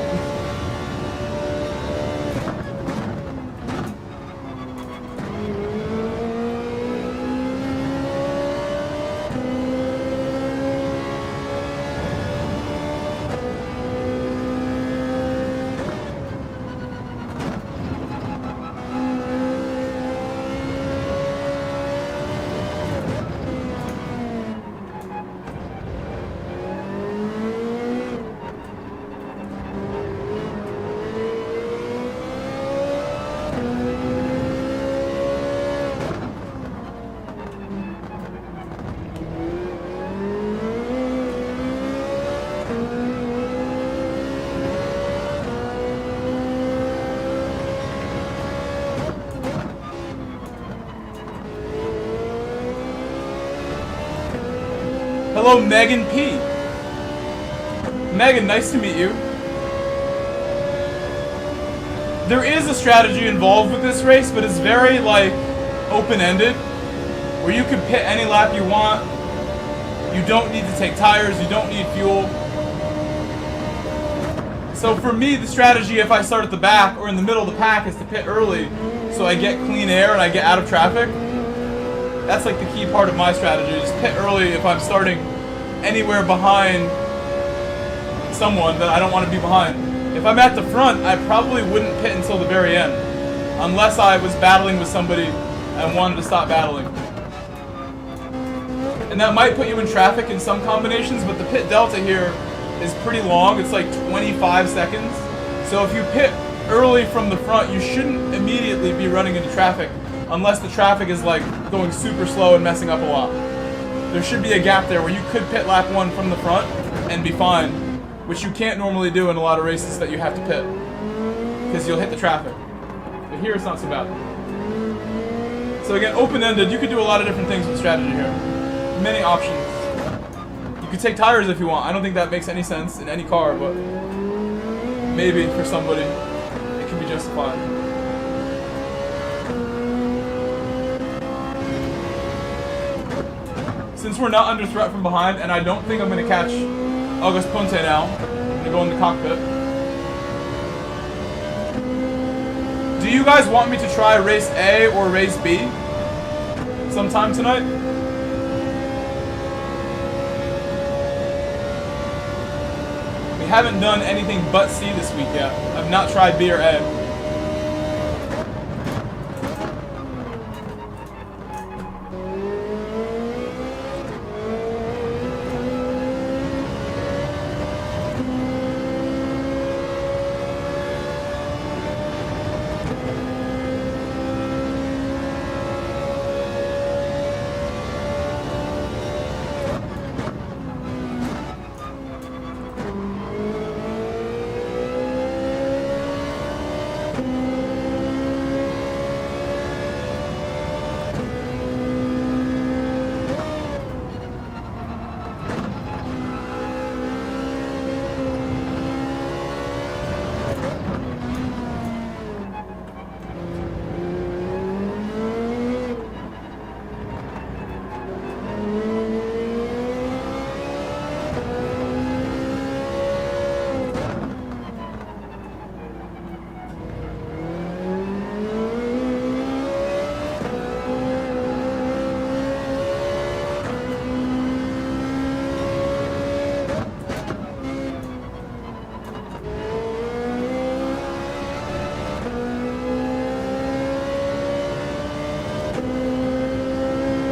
Hello, Megan P. Megan, nice to meet you. There is a strategy involved with this race, but it's very, like, open-ended, where you can pit any lap you want. You don't need to take tires, you don't need fuel. So for me, the strategy if I start at the back or in the middle of the pack is to pit early so I get clean air and I get out of traffic. That's like the key part of my strategy, just pit early if I'm starting anywhere behind someone that I don't want to be behind. If I'm at the front, I probably wouldn't pit until the very end, unless I was battling with somebody and wanted to stop battling. And that might put you in traffic in some combinations, but the pit delta here is pretty long. It's like 25 seconds. So if you pit early from the front, you shouldn't immediately be running into traffic unless the traffic is like going super slow and messing up a lot. There should be a gap there where you could pit lap 1 from the front and be fine, which you can't normally do in a lot of races that you have to pit because you'll hit the traffic. But here it's not so bad. So again, open-ended, you could do a lot of different things with strategy here. Many options. You could take tires if you want. I don't think that makes any sense in any car, but maybe for somebody it can be justified. Since we're not under threat from behind, and I don't think I'm going to catch August Ponte now, I'm going to go in the cockpit. Do you guys want me to try race A or race B sometime tonight? We haven't done anything but C this week yet. I've not tried B or A.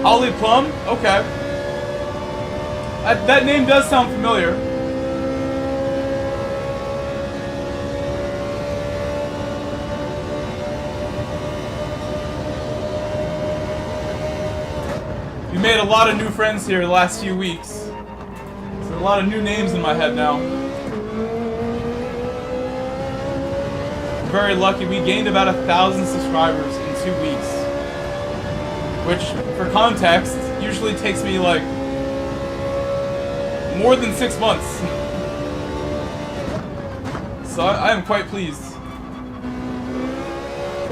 Ollie Plum? Okay. That name does sound familiar. You made a lot of new friends here the last few weeks. There's a lot of new names in my head now. Very lucky. We gained about 1,000 subscribers in 2 weeks. Which, for context, usually takes me like more than 6 months. So I am quite pleased.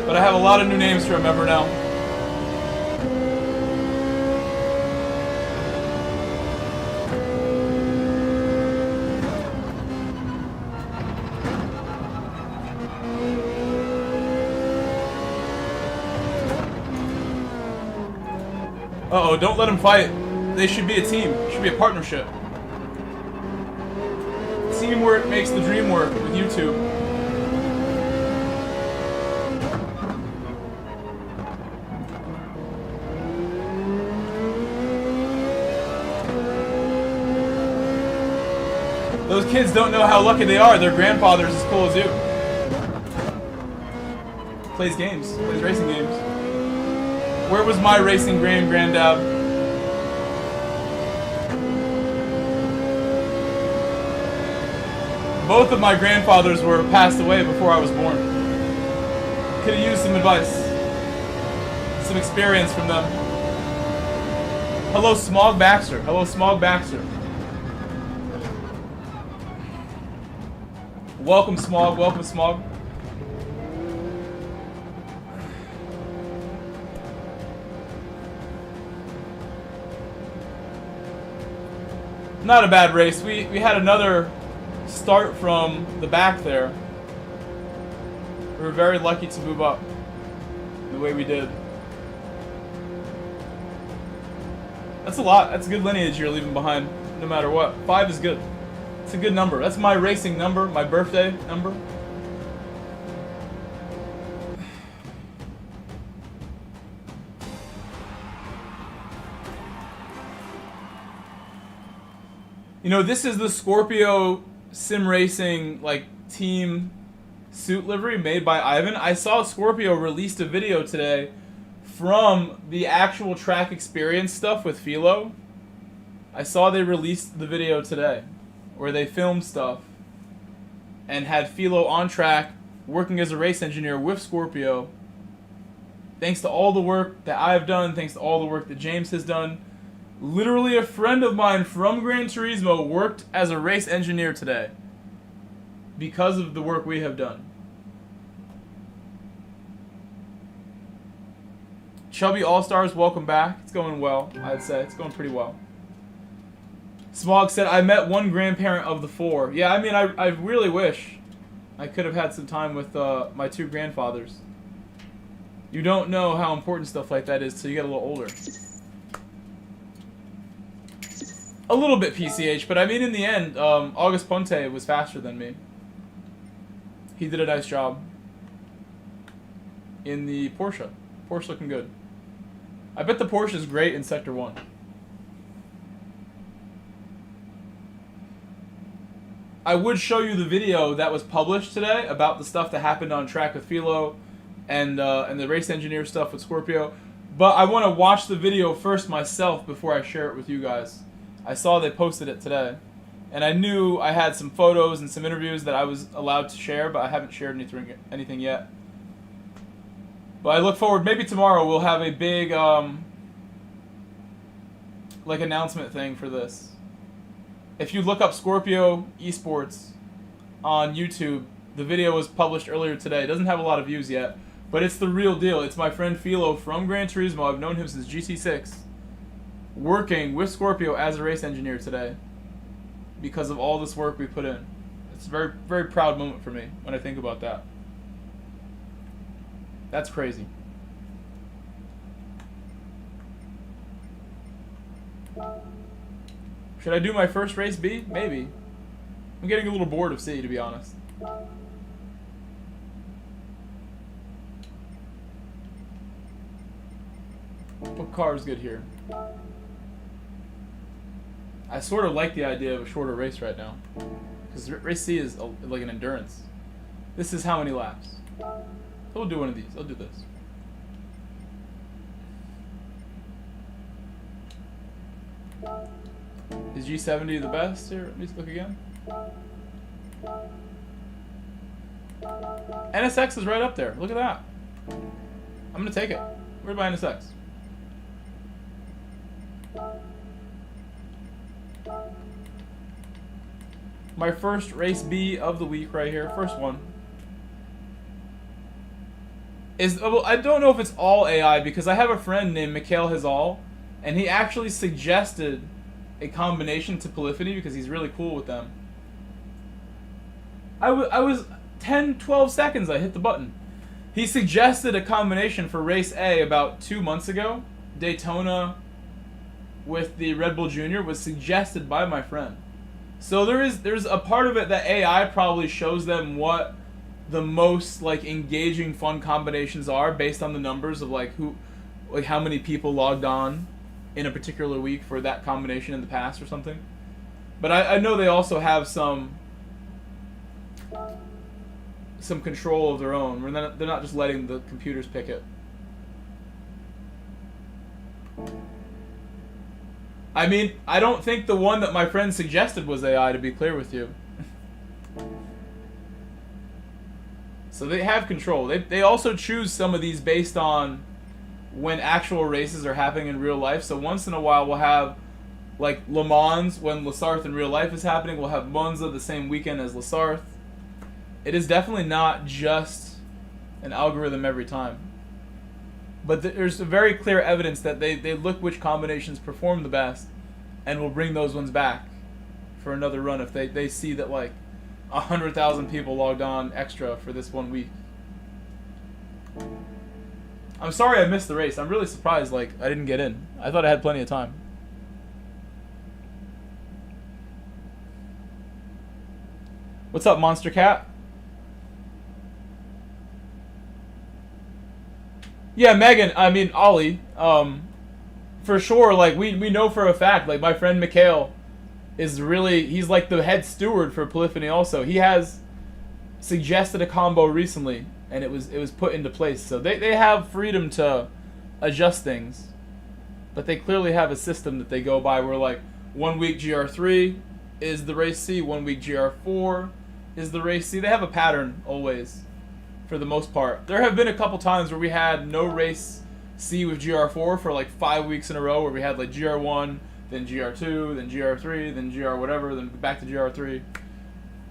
But I have a lot of new names to remember now. Uh-oh, don't let them fight. They should be a team. It should be a partnership. Teamwork makes the dream work with YouTube. Those kids don't know how lucky they are. Their grandfather's as cool as you. Plays games. Plays racing games. Where was my racing granddad? Both of my grandfathers were passed away before I was born. Could have used some advice. Some experience from them. Hello, Smog Baxter. Hello, Smog Baxter. Welcome, Smog. Welcome, Smog. Not a bad race. We had another start from the back there. We were very lucky to move up the way we did. That's a lot. That's a good lineage you're leaving behind, no matter what. 5 is good. It's a good number. That's my racing number, my birthday number. You know, this is the Scorpio sim racing like team suit livery made by Ivan. I saw Scorpio released a video today from the actual track experience stuff with Philo. I saw they released the video today where they filmed stuff and had Philo on track working as a race engineer with Scorpio. Thanks to all the work that I've done, thanks to all the work that James has done. Literally a friend of mine from Gran Turismo worked as a race engineer today because of the work we have done. Chubby All-Stars, welcome back. It's going well, I'd say. It's going pretty well. Smog said, I met one grandparent of the 4. Yeah, I mean, I really wish I could have had some time with my 2 grandfathers. You don't know how important stuff like that is till you get a little older. A little bit PCH, but I mean, in the end, August Ponte was faster than me. He did a nice job in the Porsche. Porsche looking good. I bet the Porsche is great in Sector 1. I would show you the video that was published today about the stuff that happened on track with Philo and the race engineer stuff with Scorpio, but I want to watch the video first myself before I share it with you guys. I saw they posted it today, and I knew I had some photos and some interviews that I was allowed to share, but I haven't shared anything yet. But I look forward, maybe tomorrow we'll have a big like announcement thing for this. If you look up Scorpio Esports on YouTube, the video was published earlier today. It doesn't have a lot of views yet, but it's the real deal. It's my friend Philo from Gran Turismo. I've known him since GT6. Working with Scorpio as a race engineer today because of all this work we put in. It's a very, very proud moment for me when I think about that. That's crazy. Should I do my first race B? Maybe. I'm getting a little bored of C, to be honest. What car is good here? I sort of like the idea of a shorter race right now. Because race C is like an endurance. This is how many laps? So we'll do one of these. I'll do this. Is G70 the best? Here, let me look again. NSX is right up there. Look at that. I'm going to take it. Where's my NSX? My first race B of the week right here. First one. Well, I don't know if it's all AI because I have a friend named Mikhail Hazal and he actually suggested a combination to Polyphony because he's really cool with them. I was 10, 12 seconds I hit the button. He suggested a combination for race A about 2 months ago. Daytona with the Red Bull Junior was suggested by my friend. So there's a part of it that AI probably shows them what the most like engaging fun combinations are based on the numbers of like how many people logged on in a particular week for that combination in the past or something. But I know they also have some control of their own. They're not just letting the computers pick it. I mean, I don't think the one that my friend suggested was AI, to be clear with you. So they have control. They also choose some of these based on when actual races are happening in real life. So once in a while we'll have like Le Mans when Le Sarthe in real life is happening. We'll have Monza the same weekend as Le Sarthe. It is definitely not just an algorithm every time. But there's a very clear evidence that they look which combinations perform the best and will bring those ones back for another run if they see that like 100,000 people logged on extra for this 1 week. I'm sorry I missed the race. I'm really surprised, like, I didn't get in. I thought I had plenty of time. What's up, Monster Cat? Yeah, Megan, I mean, Ollie, for sure, like, we know for a fact, like, my friend Mikhail is really, he's like the head steward for Polyphony also. He has suggested a combo recently, and it was put into place. So they have freedom to adjust things, but they clearly have a system that they go by where, like, 1 week GR3 is the race C, 1 week GR4 is the race C. They have a pattern always, for the most part. There have been a couple times where we had no race C with GR4 for like 5 weeks in a row, where we had like GR1, then GR2, then GR3, then GR whatever, then back to GR3.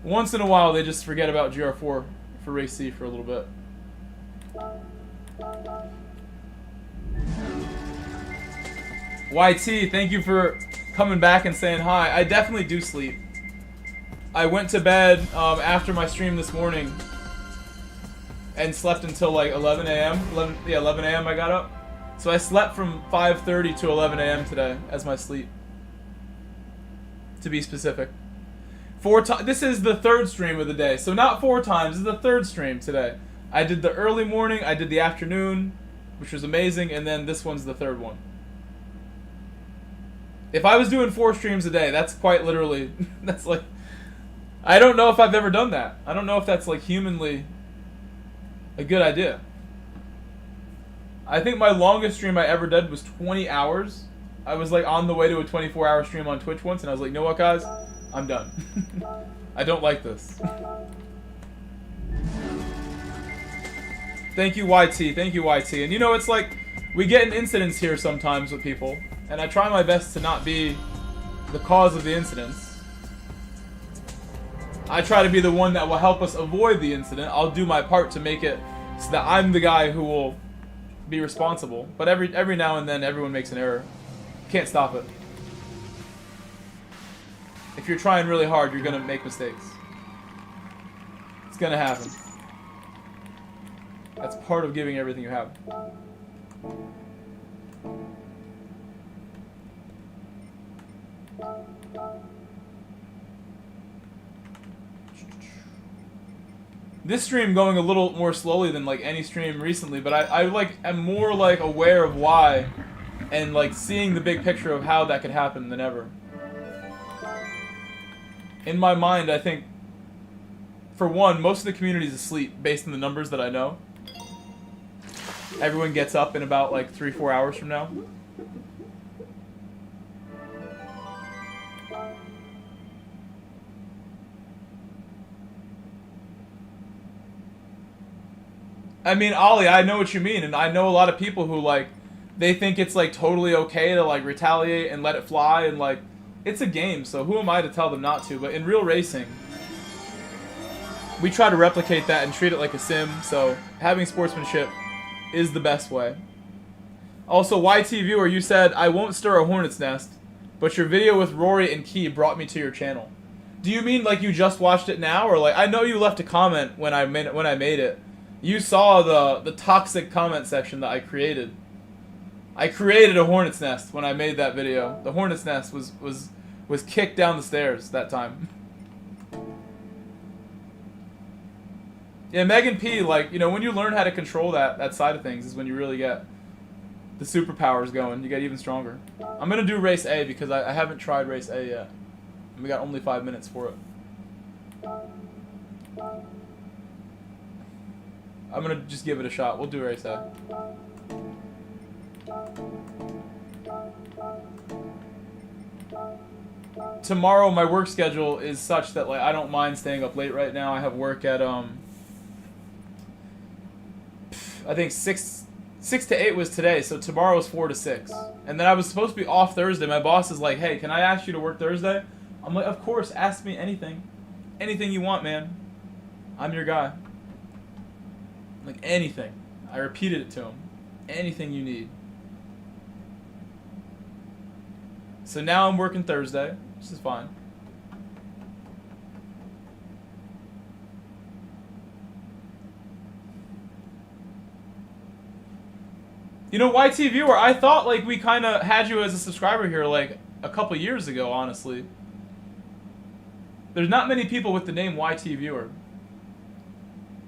Once in a while, they just forget about GR4 for race C for a little bit. YT, thank you for coming back and saying hi. I definitely do sleep. I went to bed after my stream this morning and slept until like 11 a.m. 11 a.m. I got up. So I slept from 5:30 to 11 a.m. today as my sleep. To be specific. This is the third stream of the day. So not 4 times, this is the third stream today. I did the early morning, I did the afternoon, which was amazing, and then this one's the third one. If I was doing 4 streams a day, that's quite literally, that's like, I don't know if I've ever done that. I don't know if that's like humanly a good idea. I think my longest stream I ever did was 20 hours. I was like on the way to a 24-hour stream on Twitch once, and I was like, you know what, guys? I'm done. I don't like this. Thank you, YT. Thank you, YT. And you know, it's like, we get in incidents here sometimes with people, and I try my best to not be the cause of the incidents. I try to be the one that will help us avoid the incident. I'll do my part to make it so that I'm the guy who will be responsible. But every now and then, everyone makes an error. Can't stop it. If you're trying really hard, you're gonna make mistakes. It's gonna happen. That's part of giving everything you have. This stream going a little more slowly than like any stream recently, but I like am more like aware of why, and like seeing the big picture of how that could happen than ever. In my mind, I think, for one, most of the community is asleep based on the numbers that I know. Everyone gets up in about like 3-4 hours from now. I mean, Ollie, I know what you mean, and I know a lot of people who, like, they think it's, like, totally okay to, like, retaliate and let it fly, and, like, it's a game, so who am I to tell them not to? But in real racing, we try to replicate that and treat it like a sim, so having sportsmanship is the best way. Also, YT viewer, you said, I won't stir a hornet's nest, but your video with Rory and Key brought me to your channel. Do you mean, like, you just watched it now, or, like, I know you left a comment when I made it. You saw the toxic comment section that I created. I created a hornet's nest when I made that video. The hornet's nest was kicked down the stairs that time. Yeah, Megan P, like, you know, when you learn how to control that side of things is when you really get the superpowers going. You get even stronger. I'm gonna do race A because I haven't tried race A yet. And we got only 5 minutes for it. I'm gonna just give it a shot. We'll do race A. Tomorrow my work schedule is such that, like, I don't mind staying up late right now. I have work at I think 6 to 8 was today, so tomorrow is 4 to 6. And then I was supposed to be off Thursday. My boss is like, "Hey, can I ask you to work Thursday?" I'm like, "Of course, ask me anything. Anything you want, man. I'm your guy." Like, anything. I repeated it to him. Anything you need. So now I'm working Thursday, which is fine. You know, YT Viewer, I thought like we kind of had you as a subscriber here like a couple years ago, honestly. There's not many people with the name YT Viewer.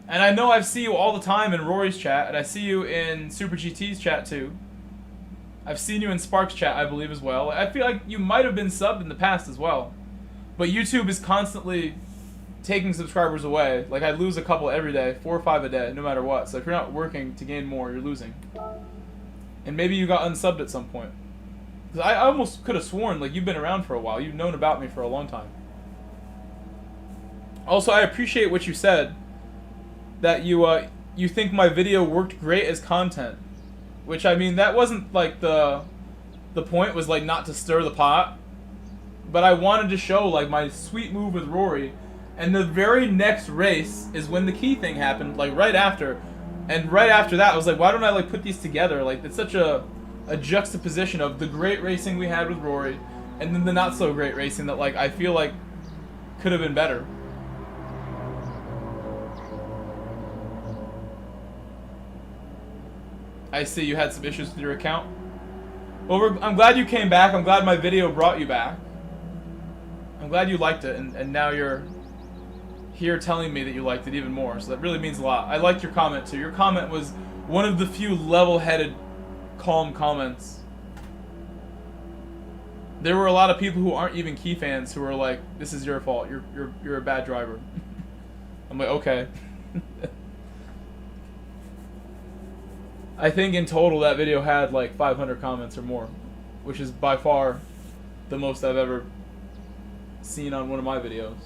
And I know I see you all the time in Rory's chat, and I see you in Super GT's chat too. I've seen you in Sparks chat, I believe, as well. I feel like you might have been subbed in the past as well. But YouTube is constantly taking subscribers away. Like, I lose a couple every day, 4 or 5 a day, no matter what. So if you're not working to gain more, you're losing. And maybe you got unsubbed at some point. Because I almost could have sworn, like, you've been around for a while. You've known about me for a long time. Also, I appreciate what you said. That you think my video worked great as content. Which, I mean, that wasn't, like, the point was, like, not to stir the pot. But I wanted to show, like, my sweet move with Rory. And the very next race is when the key thing happened, like, right after. And right after that, I was like, why don't I, like, put these together? Like, it's such a juxtaposition of the great racing we had with Rory and then the not-so-great racing that, like, I feel like could have been better. I see you had some issues with your account. Well, I'm glad you came back. I'm glad my video brought you back. I'm glad you liked it, and now you're here telling me that you liked it even more. So that really means a lot. I liked your comment, too. Your comment was one of the few level-headed, calm comments. There were a lot of people who aren't even Key fans who were like, this is your fault. You're a bad driver. I'm like, okay. I think in total that video had like 500 comments or more, which is by far the most I've ever seen on one of my videos.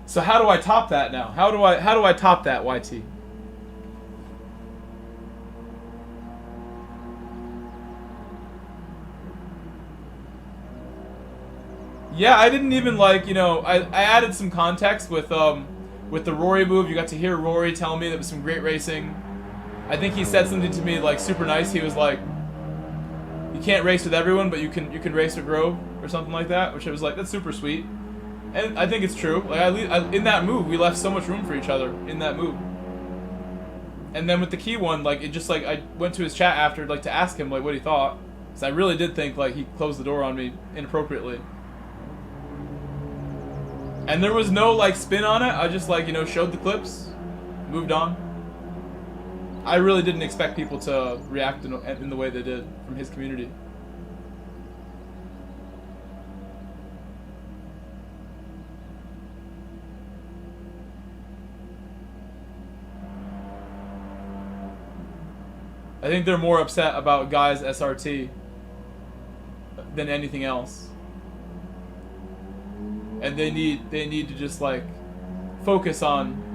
So how do I top that now? How do I top that, YT? Yeah, I didn't even like, you know, I added some context with the Rory move. You got to hear Rory tell me that was some great racing. I think he said something to me like super nice. He was like, "You can't race with everyone, but you can race with Grove," or something like that. Which I was like, that's super sweet, and I think it's true. Like in that move, we left so much room for each other in that move. And then with the key one, like it just like I went to his chat after like to ask him like what he thought, because I really did think like he closed the door on me inappropriately. And there was no like spin on it. I just like, you know, showed the clips, moved on. I really didn't expect people to react in the way they did from his community. I think they're more upset about Guy's SRT than anything else. And they need to just like focus on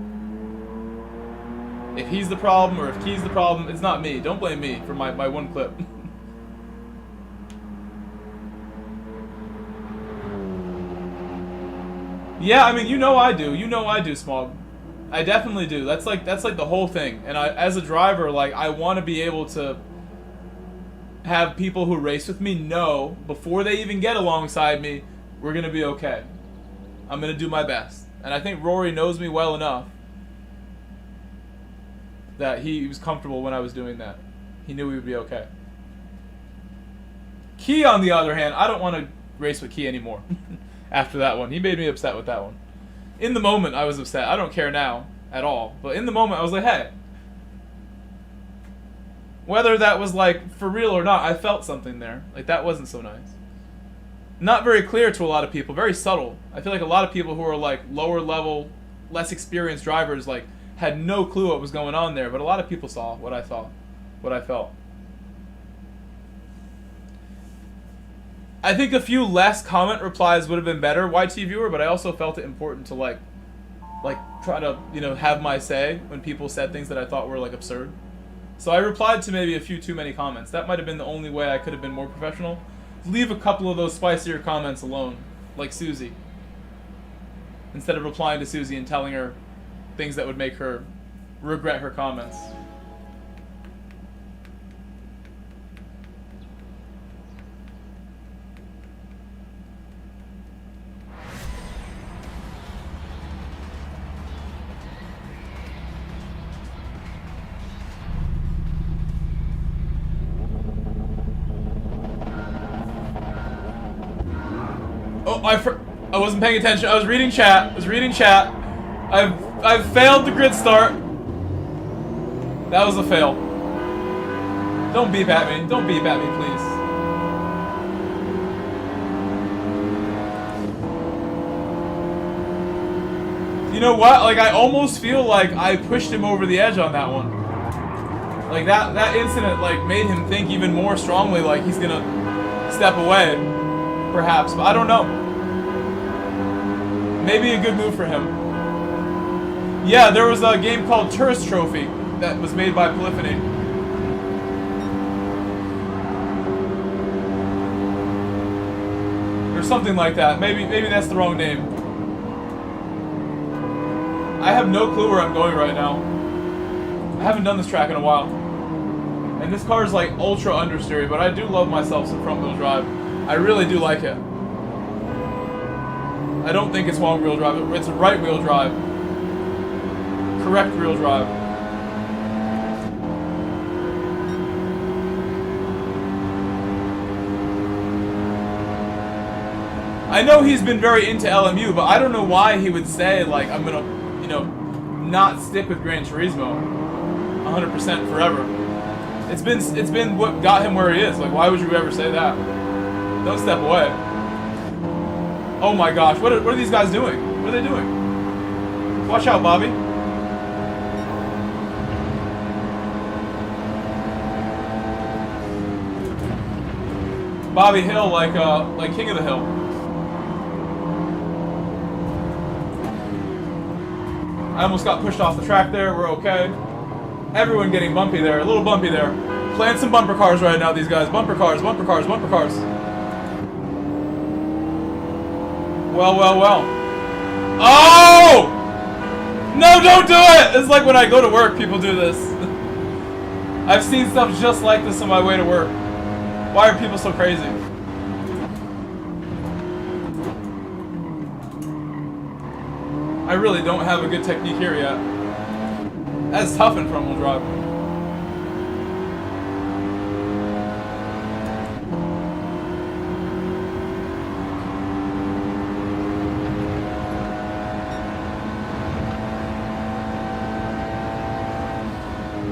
if he's the problem or if Key's the problem. It's not me. Don't blame me for my one clip. Yeah, I mean, you know I do. You know I do, Smog. I definitely do. That's like the whole thing. And I, as a driver, like I want to be able to have people who race with me know before they even get alongside me, we're gonna be okay. I'm gonna do my best. And I think Rory knows me well enough that he was comfortable when I was doing that. He knew we would be okay. Key, on the other hand, I don't want to race with Key anymore. After that one, he made me upset with that one. In the moment, I was upset. I don't care now at all. But in the moment, I was like, hey. Whether that was like for real or not, I felt something there. Like that wasn't so nice. Not very clear to a lot of people. Very subtle. I feel like a lot of people who are like lower level, less experienced drivers, like had no clue what was going on there, but a lot of people saw what I saw, what I felt. I think a few less comment replies would have been better, YT Viewer, but I also felt it important to like try to, you know, have my say when people said things that I thought were like absurd. So I replied to maybe a few too many comments. That might have been the only way I could have been more professional. Leave a couple of those spicier comments alone, like Susie. Instead of replying to Susie and telling her things that would make her regret her comments. Oh, I wasn't paying attention. I was reading chat. I've failed the grid start. That was a fail. Don't beep at me. Don't beep at me, please. You know what? Like, I almost feel like I pushed him over the edge on that one. Like, that incident, like, made him think even more strongly, like, he's gonna step away. Perhaps, but I don't know. Maybe a good move for him. Yeah, there was a game called Tourist Trophy that was made by Polyphony. Or something like that. Maybe that's the wrong name. I have no clue where I'm going right now. I haven't done this track in a while. And this car is like ultra understeery, but I do love myself some front wheel drive. I really do like it. I don't think it's wrong wheel drive. It's right wheel drive. Correct wheel drive. I know he's been very into LMU, but I don't know why he would say, like, I'm gonna, you know, not stick with Gran Turismo 100% forever. It's been what got him where he is. Like, why would you ever say that? Don't step away. Oh my gosh, what are these guys doing? What are they doing? Watch out, Bobby. Bobby Hill, like King of the Hill. I almost got pushed off the track there. We're okay. Everyone getting bumpy there. A little bumpy there. Playing some bumper cars right now, these guys. Bumper cars, bumper cars, bumper cars. Well, well, well. Oh! No, don't do it! It's like when I go to work, people do this. I've seen stuff just like this on my way to work. Why are people so crazy? I really don't have a good technique here yet. That's tough in front wheel drive.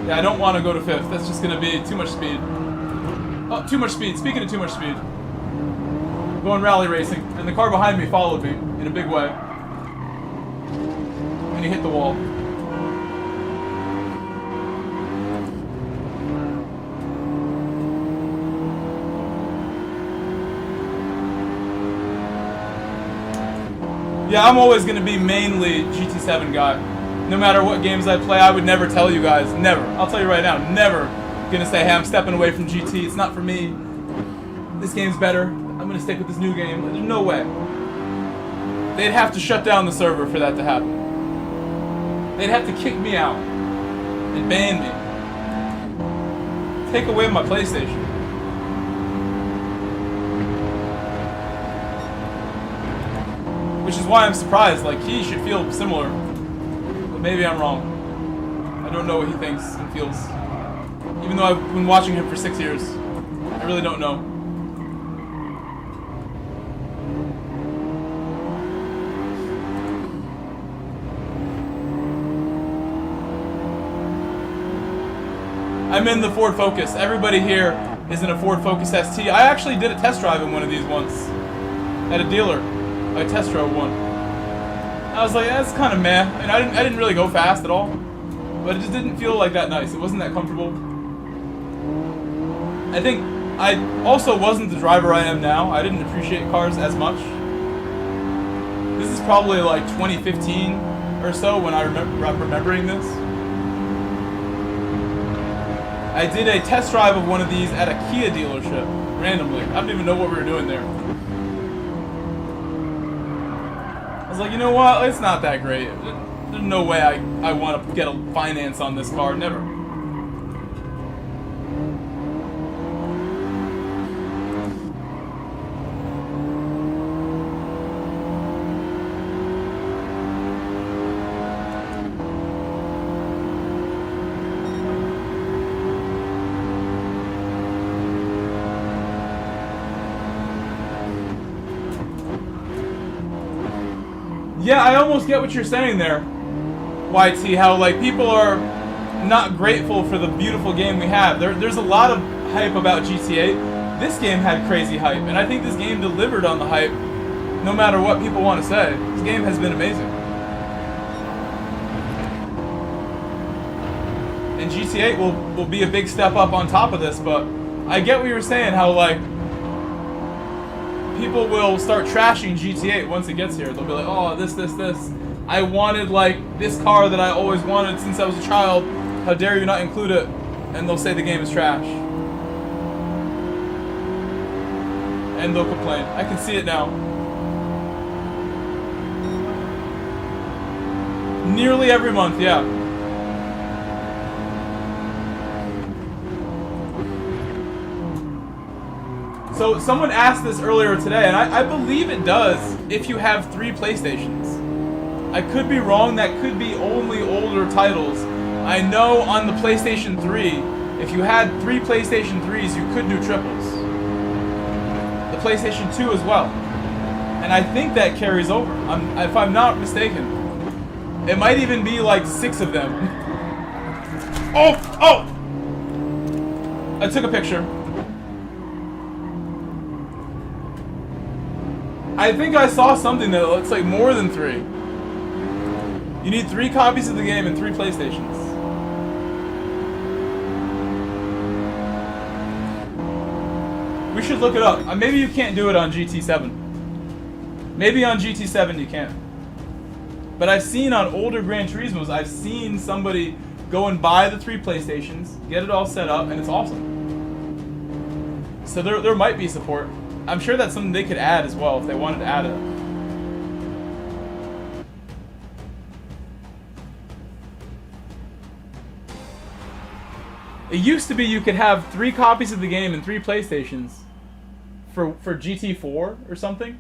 Yeah, I don't want to go to 5th. That's just going to be too much speed. Oh, too much speed. Speaking of too much speed. Going rally racing. And the car behind me followed me in a big way. And he hit the wall. Yeah, I'm always going to be mainly GT7 guy. No matter what games I play, I would never tell you guys. Never. I'll tell you right now. Never going to say, hey, I'm stepping away from GT. It's not for me. This game's better. I'm going to stick with this new game. There's no way. They'd have to shut down the server for that to happen. They'd have to kick me out. And ban me. Take away my PlayStation. Which is why I'm surprised. Like, he should feel similar. But maybe I'm wrong. I don't know what he thinks and feels. Even though I've been watching him for 6 years. I really don't know. I'm in the Ford Focus. Everybody here is in a Ford Focus ST. I actually did a test drive in one of these once. At a dealer. I test drove one. I was like, that's kind of meh. And I didn't really go fast at all. But it just didn't feel like that nice. It wasn't that comfortable. I think I also wasn't the driver I am now. I didn't appreciate cars as much. This is probably like 2015 or so when I'm remembering this. I did a test drive of one of these at a Kia dealership, randomly. I don't even know what we were doing there. I was like, you know what? It's not that great. There's no way I want to get a finance on this car. Never. Yeah, I almost get what you're saying there, YT. How like people are not grateful for the beautiful game we have. There's a lot of hype about GTA. This game had crazy hype, and I think this game delivered on the hype. No matter what people want to say, this game has been amazing. And GTA will be a big step up on top of this, but I get what you were saying. How like people will start trashing GTA once it gets here. They'll be like, oh, this. I wanted, like, this car that I always wanted since I was a child. How dare you not include it? And they'll say the game is trash. And they'll complain. I can see it now. Nearly every month, yeah. So someone asked this earlier today, and I believe it does if you have 3 PlayStations. I could be wrong, that could be only older titles. I know on the PlayStation 3, if you had 3 PlayStation 3s, you could do triples. The PlayStation 2 as well. And I think that carries over, if I'm not mistaken. It might even be like 6 of them. Oh! I took a picture. I think I saw something that looks like more than 3. You need 3 copies of the game and 3 PlayStations. We should look it up. Maybe you can't do it on GT7. Maybe on GT7 you can. But I've seen on older Gran Turismos, I've seen somebody go and buy the 3 PlayStations, get it all set up, and it's awesome. So there might be support. I'm sure that's something they could add as well if they wanted to add it. It used to be you could have 3 copies of the game and 3 PlayStations for GT4 or something.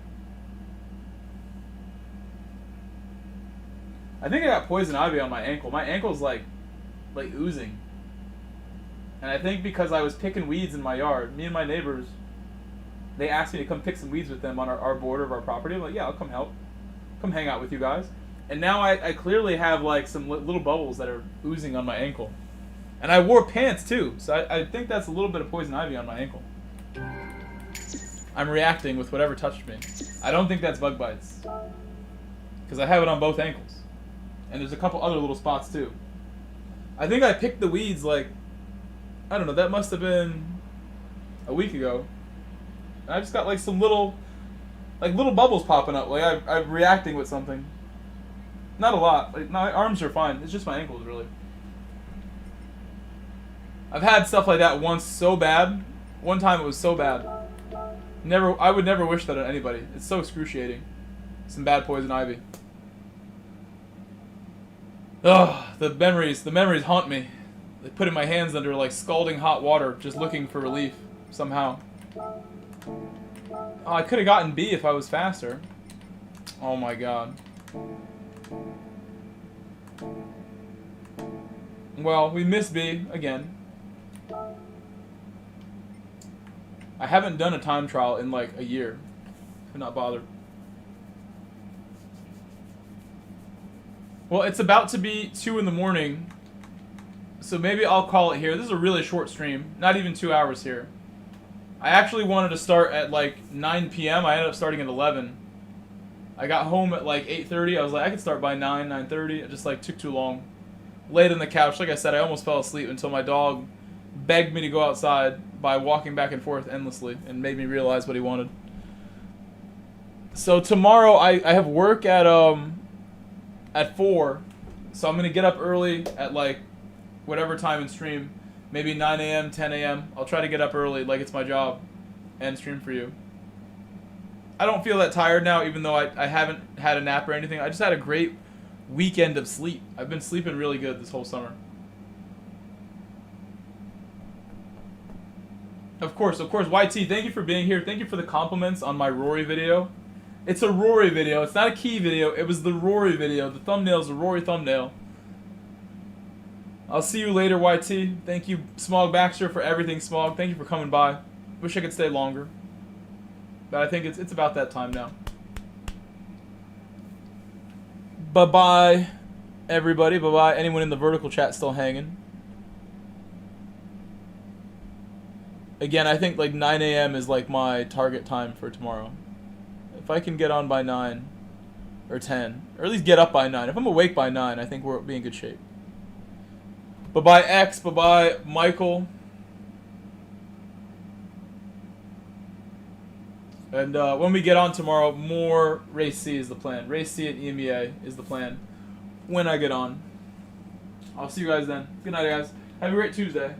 I think I got poison ivy on my ankle. My ankle's like oozing. And I think because I was picking weeds in my yard, me and my neighbors, they asked me to come pick some weeds with them on our border of our property. I'm like, yeah, I'll come help. Come hang out with you guys. And now I clearly have like some little bubbles that are oozing on my ankle. And I wore pants too, so I think that's a little bit of poison ivy on my ankle. I'm reacting with whatever touched me. I don't think that's bug bites. Because I have it on both ankles. And there's a couple other little spots too. I think I picked the weeds like, I don't know, that must have been a week ago. And I just got like some little bubbles popping up. Like I'm reacting with something. Not a lot. Like my arms are fine. It's just my ankles really. I've had stuff like that once so bad. One time it was so bad. I would never wish that on anybody. It's so excruciating. Some bad poison ivy. Ugh, the memories haunt me. They put in my hands under like scalding hot water, just looking for relief somehow. Oh, I could have gotten B if I was faster. Oh my god. Well, we missed B again. I haven't done a time trial in like a year. I'm not bothered. Well, it's about to be 2 in the morning, so maybe I'll call it here. This is a really short stream, not even 2 hours here. I actually wanted to start at like 9 p.m. I ended up starting at 11. I got home at like 8:30. I was like, I could start by 9:30. It just like took too long. Laid on the couch, like I said, I almost fell asleep until my dog begged me to go outside by walking back and forth endlessly and made me realize what he wanted. So tomorrow I have work at 4, so I'm gonna get up early at like whatever time and stream, maybe 9 a.m., 10 a.m. I'll try to get up early like it's my job and stream for you. I don't feel that tired now, even though I haven't had a nap or anything. I just had a great weekend of sleep. I've been sleeping really good this whole summer. Of course, YT, thank you for being here. Thank you for the compliments on my Rory video. It's a Rory video. It's not a Key video. It was the Rory video. The thumbnail's a Rory thumbnail. I'll see you later, YT. Thank you, Smog Baxter, for everything, Smog. Thank you for coming by. Wish I could stay longer. But I think it's about that time now. Bye-bye, everybody. Bye-bye. Anyone in the vertical chat still hanging? Again, I think like 9 a.m. is like my target time for tomorrow. If I can get on by 9 or 10, or at least get up by 9. If I'm awake by 9, I think we'll be in good shape. Bye-bye, X. Bye-bye, Michael. And when we get on tomorrow, more Race C is the plan. Race C and EMEA is the plan when I get on. I'll see you guys then. Good night, guys. Have a great Tuesday.